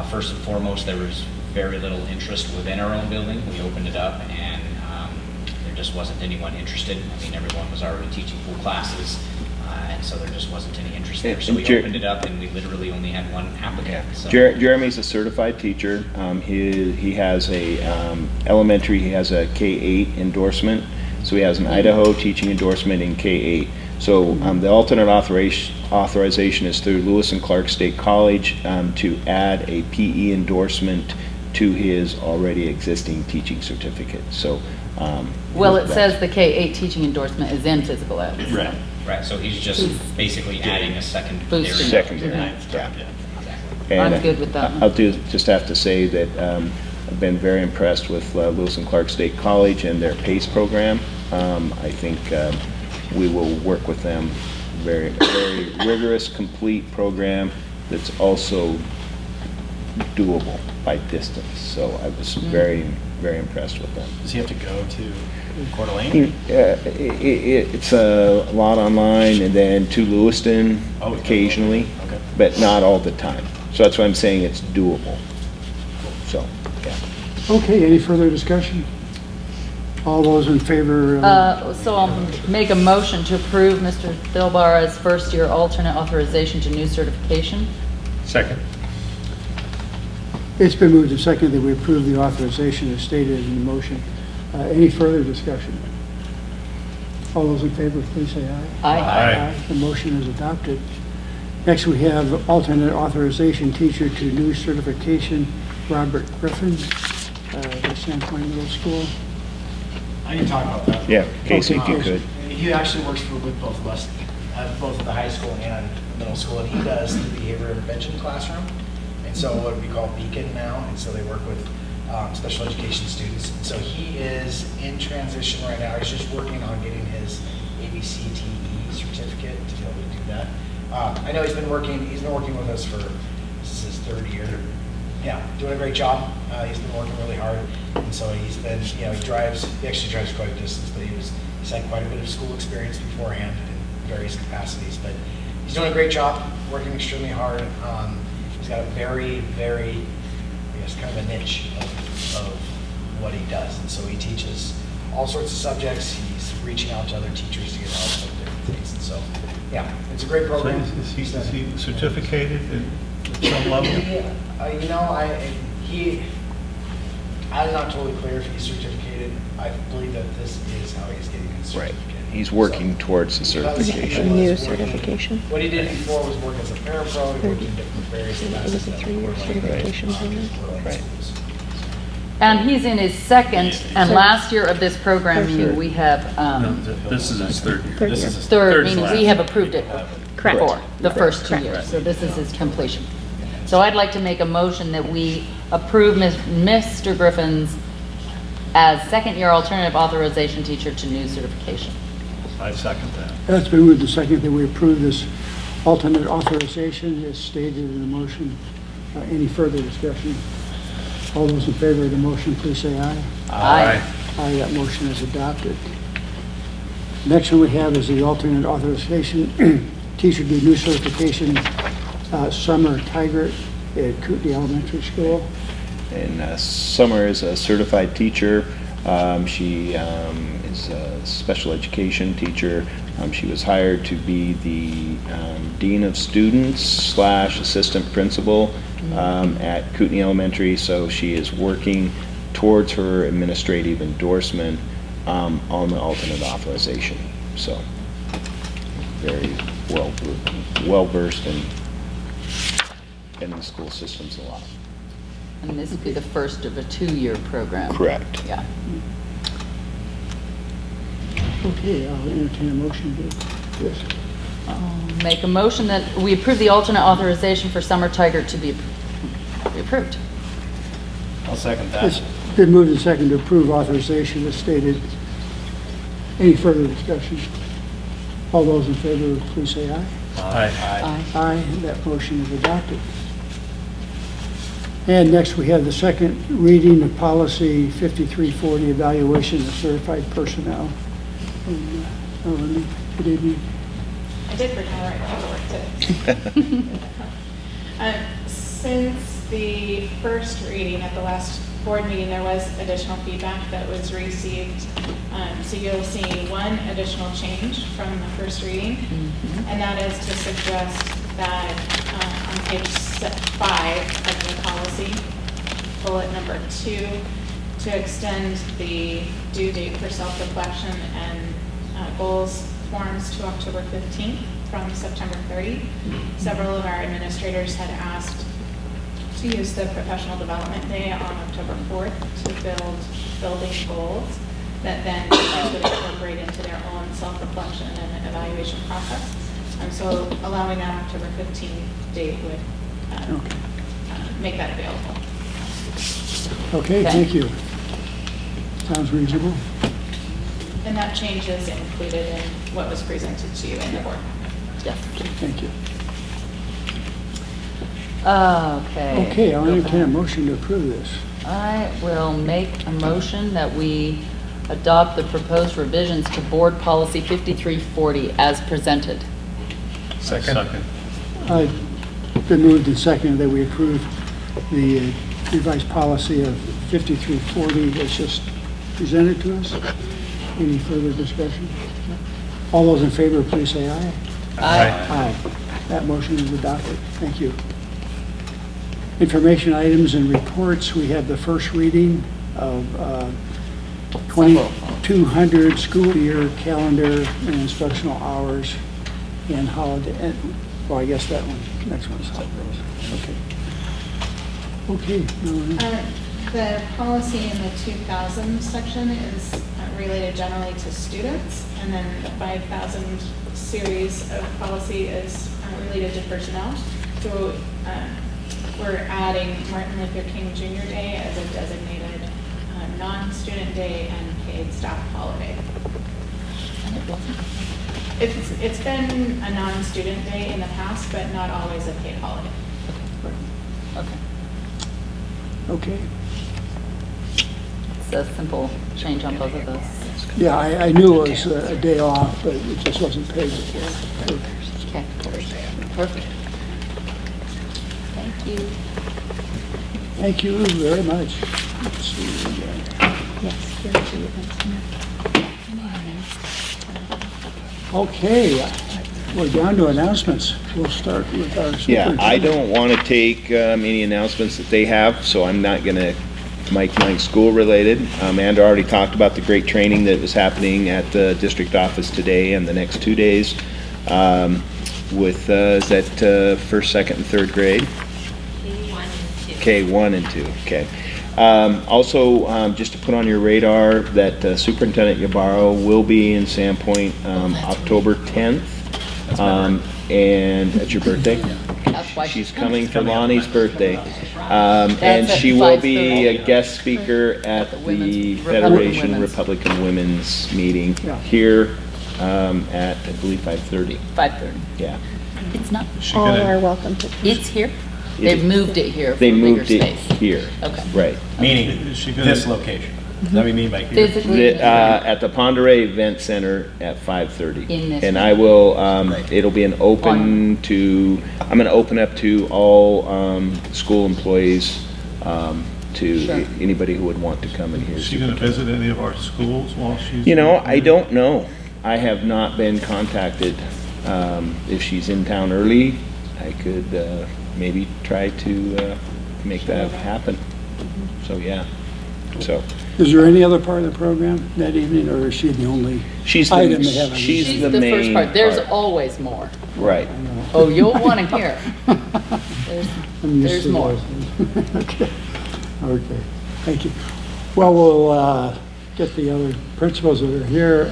first and foremost, there was very little interest within our own building. We opened it up, and there just wasn't anyone interested. I mean, everyone was already teaching full classes, and so there just wasn't any interest there. So we opened it up, and we literally only had one applicant. So. Jeremy's a certified teacher. He has a elementary, he has a K-8 endorsement. So he has an Idaho teaching endorsement in K-8. So the alternate authorization is through Lewis and Clark State College to add a PE endorsement to his already existing teaching certificate. So, Well, it says the K-8 teaching endorsement is in physical ed. Right. Right, so he's just basically adding a secondary. Boosting. Secondary, Yeah. yeah. Exactly. And I'm good with that one. I'll just have to say that I've been very impressed with Lewis and Clark State College and their PACE program. I think we will work with them. Very rigorous, complete program that's also doable by distance. So I was very impressed with them. Does he have to go to Coeur d'Alene? It's a lot online, and then to Lewiston occasionally, Okay. but not all the time. So that's why I'm saying it's doable. So, yeah. Okay, any further discussion? All those in favor? So I'll make a motion to approve Mr. Thilbar as first-year alternate authorization to new certification. Second. It's been moved and seconded that we approve the authorization as stated in the motion. Any further discussion? All those in favor, please say aye. Aye. The motion is adopted. Next, we have alternate authorization teacher to new certification, Robert Griffin, the Sandpoint Middle School. I can talk about that. Yeah, Casey, if you Okay. could. He actually works with both of us, both at the high school and middle school, and he does the behavior intervention classroom. And so what we call Beacon now, and so they work with special education students. And so he is in transition right now. He's just working on getting his ABCTE certificate to be able to do that. I know he's been working with us for, this is his third year. Yeah, doing a great job. He's been working really hard. And so he's been, he actually drives quite a distance, but he's had quite a bit of school experience beforehand in various capacities. But he's doing a great job, working extremely hard. He's got a very, I guess, kind of a niche of what he does. And so he teaches all sorts of subjects. He's reaching out to other teachers to get help with different things. And so, yeah, it's a great So program. is he certificated at some level? I'm not totally clear if he's certificated. I believe that this is how he's getting his Right. certificate. He's working towards the certification. New certification. What he did before was work as a parapro. He worked in different various It was a classes. 3-year certification program. Right. And he's in his second and last year of this program, meaning we have, This is his third year. Third This year. is his third, to meaning last. we have approved it Correct. for the first 2 Correct. years. So this is his completion. So I'd like to make a motion that we approve Mr. Griffin's as second-year alternative authorization teacher to new certification. I second that. It's been moved and seconded that we approve this alternate authorization as stated in the motion. Any further discussion? All those in favor of the motion, please say aye. Aye. Aye, that motion is adopted. Next one we have is the alternate authorization, teacher to new certification, Summer Tigert at Kootenai Elementary School. And Summer is a certified teacher. She is a special education teacher. She was hired to be the dean of students / assistant principal at Kootenai Elementary. So she is working towards her administrative endorsement on the alternate authorization. So, very well-versed in the school systems a lot. And this would be the first of a 2-year program. Correct. Yeah. Okay, I'll entertain a motion to this. Make a motion that we approve the alternate authorization for Summer Tiger to be approved. I'll second It's that. been moved and seconded to approve authorization as stated. Any further discussion? All those in favor, please say aye. Aye. Aye, and that motion is adopted. And next, we have the second reading of policy 5340, evaluation of certified personnel. And, Lindy, good evening. I did bring my right paperwork today. Since the first reading at the last board meeting, there was additional feedback that was received. So you'll see one additional change from the first reading, and that is to suggest that on page 5 of the policy, bullet number 2, to extend the due date for self-reflection and goals forms to October 15th from September 30. Several of our administrators had asked to use the professional development day on October 4th to build building goals that then teachers would incorporate into their own self-reflection and evaluation process. So allowing that October 15th date would make that available. Okay, thank you. Sounds reasonable. And that change is included in what was presented to you in the board. Yes. Thank you. Okay. Okay, I'll entertain a motion to approve this. I will make a motion that we adopt the proposed revisions to Board Policy 5340 as presented. Second. Been moved and seconded that we approve the revised policy of 5340 that's just presented to us. Any further discussion? All those in favor, please say aye. Aye. Aye. That motion is adopted. Thank you. Information items and reports. We have the first reading of 2200 school year calendar and instructional hours and holiday. Well, I guess that one, next one's holidays. Okay. Okay. The policy in the 2000 section is related generally to students, and then the 5000 series of policy is related to personnel. So we're adding Martin Luther King Jr. Day as a designated non-student day and paid staff holiday. It's been a non-student day in the past, but not always a paid holiday. Okay. Okay. It's a simple change on both of those. Yeah, I knew it was a day off, but it just wasn't paid before. Okay. Perfect. Thank you. Thank you very much. Let's see. Yes, here are the events. Okay, we're down to announcements. We'll start with our Yeah, I superintendent. don't want to take any announcements that they have, so I'm not going to make mine school related. Amanda already talked about the great training that was happening at the district office today and the next 2 days with, is that first, second, and third grade? K1 and 2, okay. Also, just to put on your radar that Superintendent Ybarra will be in Sandpoint October 10th. And it's your birthday? That's why She's coming for Lonnie's birthday. And That's at she will be 5:30. a guest speaker at the Federation Republican Women's meeting Yeah. here at, I believe, 5:30. 5:30. Yeah. It's not. All are welcome to. It's here? They've moved it here for They bigger moved it space. here. Okay. Right. Meaning Is she gonna- this location. Is that what you mean by here? Physically. At the Ponderay Event Center at 5:30. In this And room. I will, it'll be I'm going to open up to all school employees, to Sure. anybody who would want to come and hear. Is she going to visit any of our schools while she's? You know, I don't know. I have not been contacted. If she's in town early, I could maybe try to make that happen. So, yeah. So, Is there any other part of the program that evening, or is she the only She's item they have? the, on she's She's the the first main part. There's part. always more. Right. Oh, you'll want to hear. I'm used There's to more. those. Okay, okay, thank you. Well, we'll get the other principals that are here.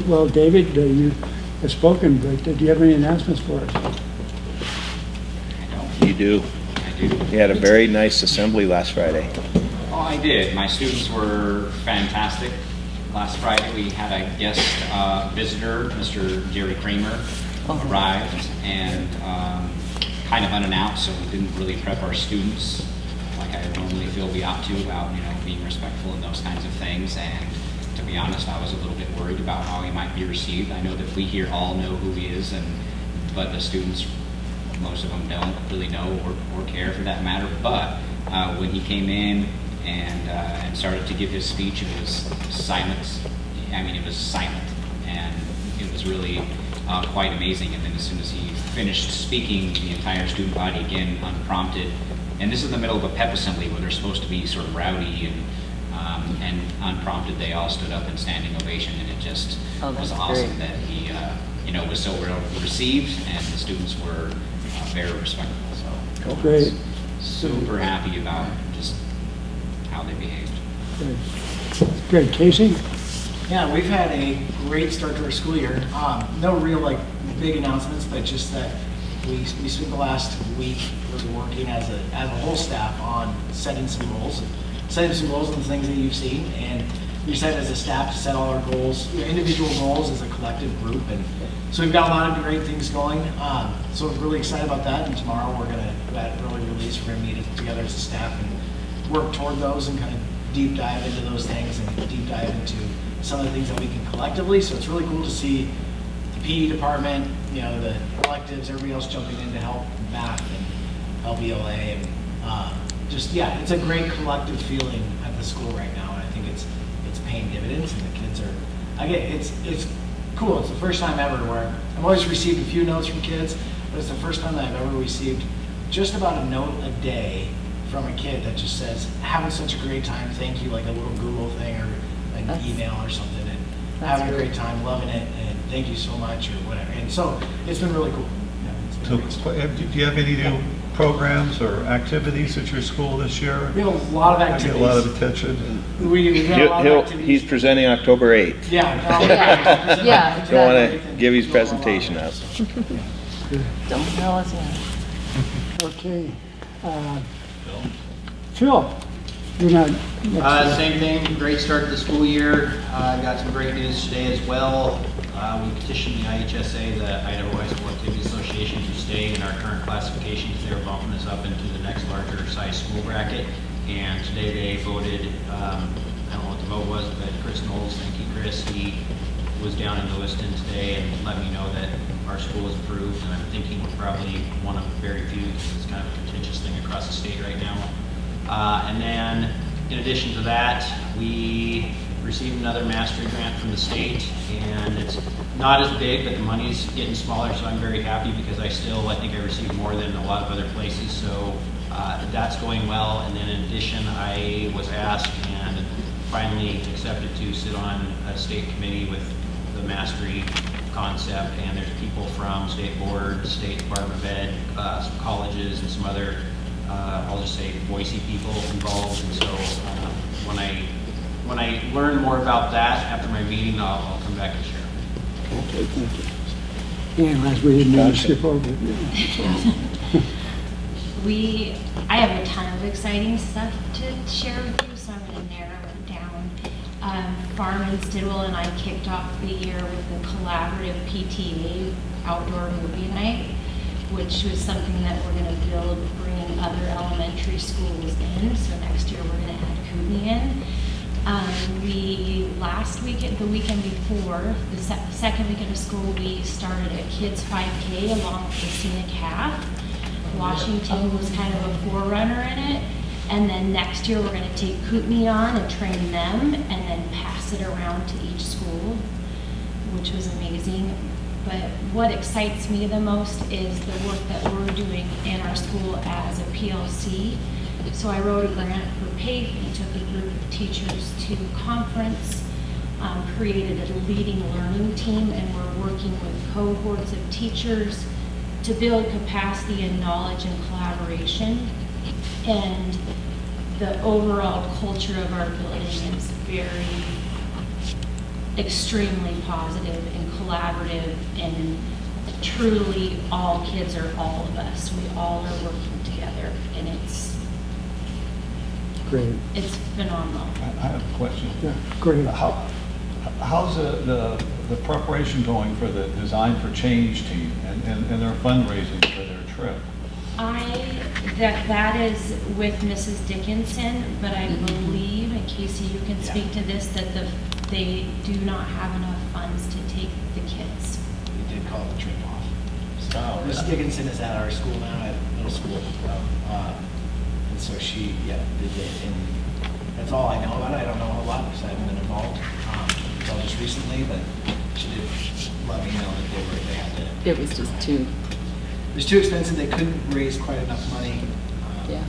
Well, David, you have spoken, but do you have any announcements for us? You do. I do. You had a very nice assembly last Friday. Oh, I did. My students were fantastic. Last Friday, we had a guest visitor, Mr. Jerry Kramer, arrived, and kind of unannounced, so we didn't really prep our students like I normally feel we ought to about, being respectful and those kinds of things. And to be honest, I was a little bit worried about how he might be received. I know that we here all know who he is, but the students, most of them don't really know or care for that matter. But when he came in and started to give his speech, it was silence. I mean, it was silent, and it was really quite amazing. And then as soon as he finished speaking, the entire student body, again, unprompted, and this is in the middle of a pep assembly where they're supposed to be sort of rowdy and unprompted, they all stood up in standing ovation, and it just was awesome great. that he was so well received, and the students were very respectful. So Great. super happy about just how they behaved. Good. Casey? Yeah, we've had a great start to our school year. No real big announcements, but just that we spent the last week really working as a whole staff on setting some goals on the things that you've seen, and we decided as a staff to set all our goals, individual goals as a collective group, and so we've got a lot of great things going. So we're really excited about that, and tomorrow we're going to, that early release, we're going to meet together as a staff and work toward those and kind of deep dive into those things and deep dive into some of the things that we can collectively. So it's really cool to see the PE department, the electives, everybody else jumping in to help math and LBLA, and it's a great collective feeling at the school right now, and I think it's paying dividends, and the kids are, it's cool. It's the first time ever where I've always received a few notes from kids, but it's the first time that I've ever received just about a note a day from a kid that just says, having such a great time, thank you, like a little Google thing or an email or something, and having a great time, loving it, and thank you so much, or whatever. And so it's been really cool. So, do you have any new programs or activities at your school this year? We have a lot of activities. Get a lot of attention. We have a lot of activities. He's presenting October 8th. Yeah. Yeah. Don't want to give his presentation up. Don't tell us yet. Okay. Phil, you're not next. Same thing, great start to the school year. Got some great news today as well. We petitioned the IHSA, the Idaho High School Activity Association, to stay in our current classification because they were bumping us up into the next larger size school bracket. And today they voted, I don't know what the vote was, but Chris Knowles, thank you Chris, he was down in Lewiston today and let me know that our school is approved, and I'm thinking we're probably one of very few because it's kind of a contentious thing across the state right now. And then in addition to that, we received another mastery grant from the state, and it's not as big, but the money's getting smaller, so I'm very happy because I think I received more than a lot of other places, so that's going well. And then in addition, I was asked and finally accepted to sit on a state committee with the mastery concept, and there's people from state board, state department of ed, some colleges, and some other I'll just say Boise people involved. And so when I learn more about that after my meeting, I'll come back and share. Okay, thank you. And as we didn't mean to skip over it. I have a ton of exciting stuff to share with you, so I'm going to narrow it down. Farman Stidwell and I kicked off the year with the collaborative PTA outdoor movie night, which was something that we're going to build, bringing other elementary schools in. So next year we're going to add Kootenai in. Last weekend, the weekend before, the second weekend of school, we started a kids 5K along with the scenic half. Washington was kind of a forerunner in it. And then next year we're going to take Kootenai on and train them and then pass it around to each school, which was amazing. But what excites me the most is the work that we're doing in our school as a PLC. So I wrote a grant for PACE and took a group of teachers to conference, created a leading learning team, and we're working with cohorts of teachers to build capacity and knowledge and collaboration. And the overall culture of our building is very extremely positive and collaborative, and truly all kids are all of us. We all are working together, and it's Great. phenomenal. I have a question. Yeah, go ahead. How's the preparation going for the Design for Change team and their fundraising for their trip? That is with Mrs. Dickinson, but I believe, and Casey, you can speak to this, that they do not have enough funds to take the kids. We did call the trip off. So Mrs. Dickinson is at our school now, at middle school. And so she, did it. And that's all I know about it. I don't know a whole lot because I haven't been involved until just recently, but she did let me know that they had to. It was just too. It was too expensive. They couldn't raise quite enough money. Yeah.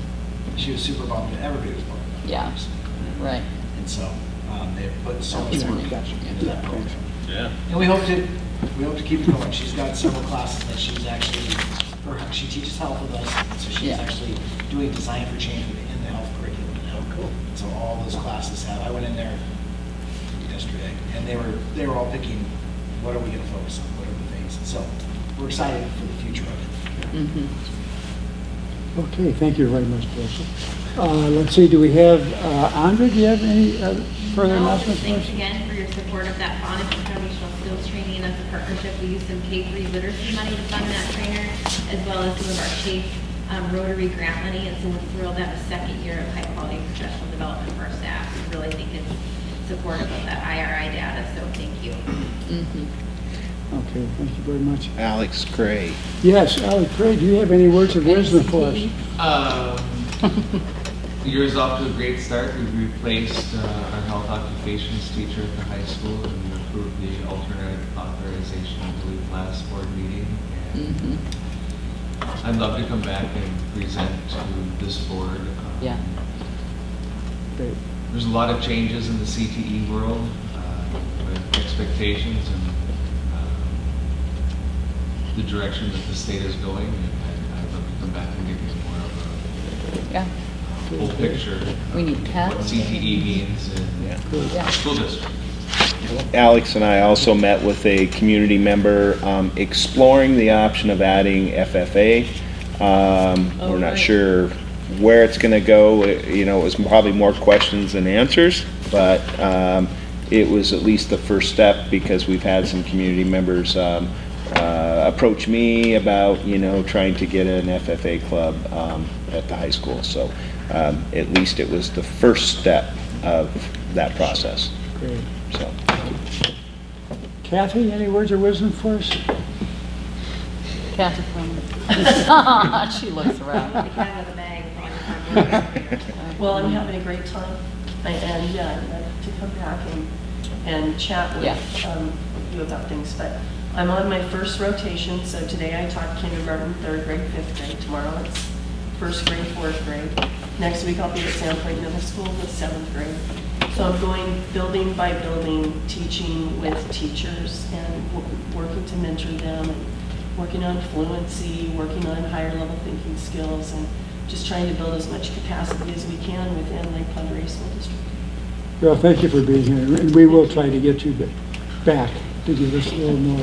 She was super bummed that everybody was bummed. Yeah. Right. And so they put so much work into that program. Yeah. And we hope to keep it going. She's got several classes that she's actually, she teaches health with us, and so she's actually doing Design for Change within the health curriculum now. Cool. So all those classes have. I went in there yesterday, and they were all picking, what are we going to focus on? What are the things? And so we're excited for the future of it. Okay, thank you very much, Joseph. Let's see, do we have, Andre, do you have any further announcements? Thanks again for your support of that honest and foundational skills training. As a partnership, we used some K-3 literacy money to fund that trainer, as well as some of our Chase Rotary grant money, and so we're thrilled to have a second year of high-quality professional development for our staff. We really think it's supportive of that IRI data, so thank you. Okay, thank you very much. Alex Gray. Yes, Alex Gray, do you have any words of wisdom for us? The year is off to a great start. We've replaced our health occupations teacher at the high school, and we approved the alternate authorization, I believe, last board meeting. And I'd love to come back and present to this board. Great. There's a lot of changes in the CTE world with expectations and the direction that the state is going. And I'd love to come back and give you more of a full picture We need of what CTE means in the school district. Alex and I also met with a community member exploring the option of adding FFA. We're not sure where it's going to go. You know, it was probably more questions than answers, but it was at least the first step, because we've had some community members approach me about, trying to get an FFA club at the high school. So at least it was the first step of that process. Great. So. Kathy, any words of wisdom for us? Kathy, she looks around. The cat in the bag. Well, I'm having a great time, and to come back and chat with you about things. But I'm on my first rotation, so today I taught kindergarten, 3rd grade, 5th grade. Tomorrow it's 1st grade, 4th grade. Next week I'll be at Sandpoint Middle School with 7th grade. So I'm going building by building, teaching with teachers and working to mentor them, and working on fluency, working on higher level thinking skills, and just trying to build as much capacity as we can within Lake Pend School District. Well, thank you for being here, and we will try to get you back to give us a little more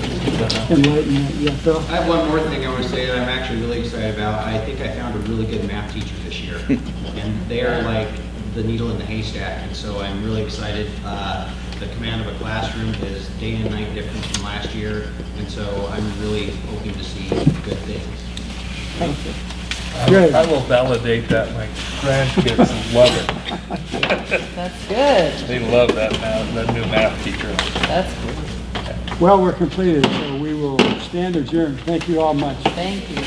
enlightenment. Yeah, Phil? I have one more thing I want to say that I'm actually really excited about. I think I found a really good math teacher this year, and they're like the needle in the haystack, and so I'm really excited. The command of a classroom is day and night difference from last year, and so I'm really hoping to see good things. Thank you. Good. I will validate that. My grandkids love it. That's good. They love that new math teacher. That's good. Well, we're completed, so we will stand adjourned. Thank you all much. Thank you.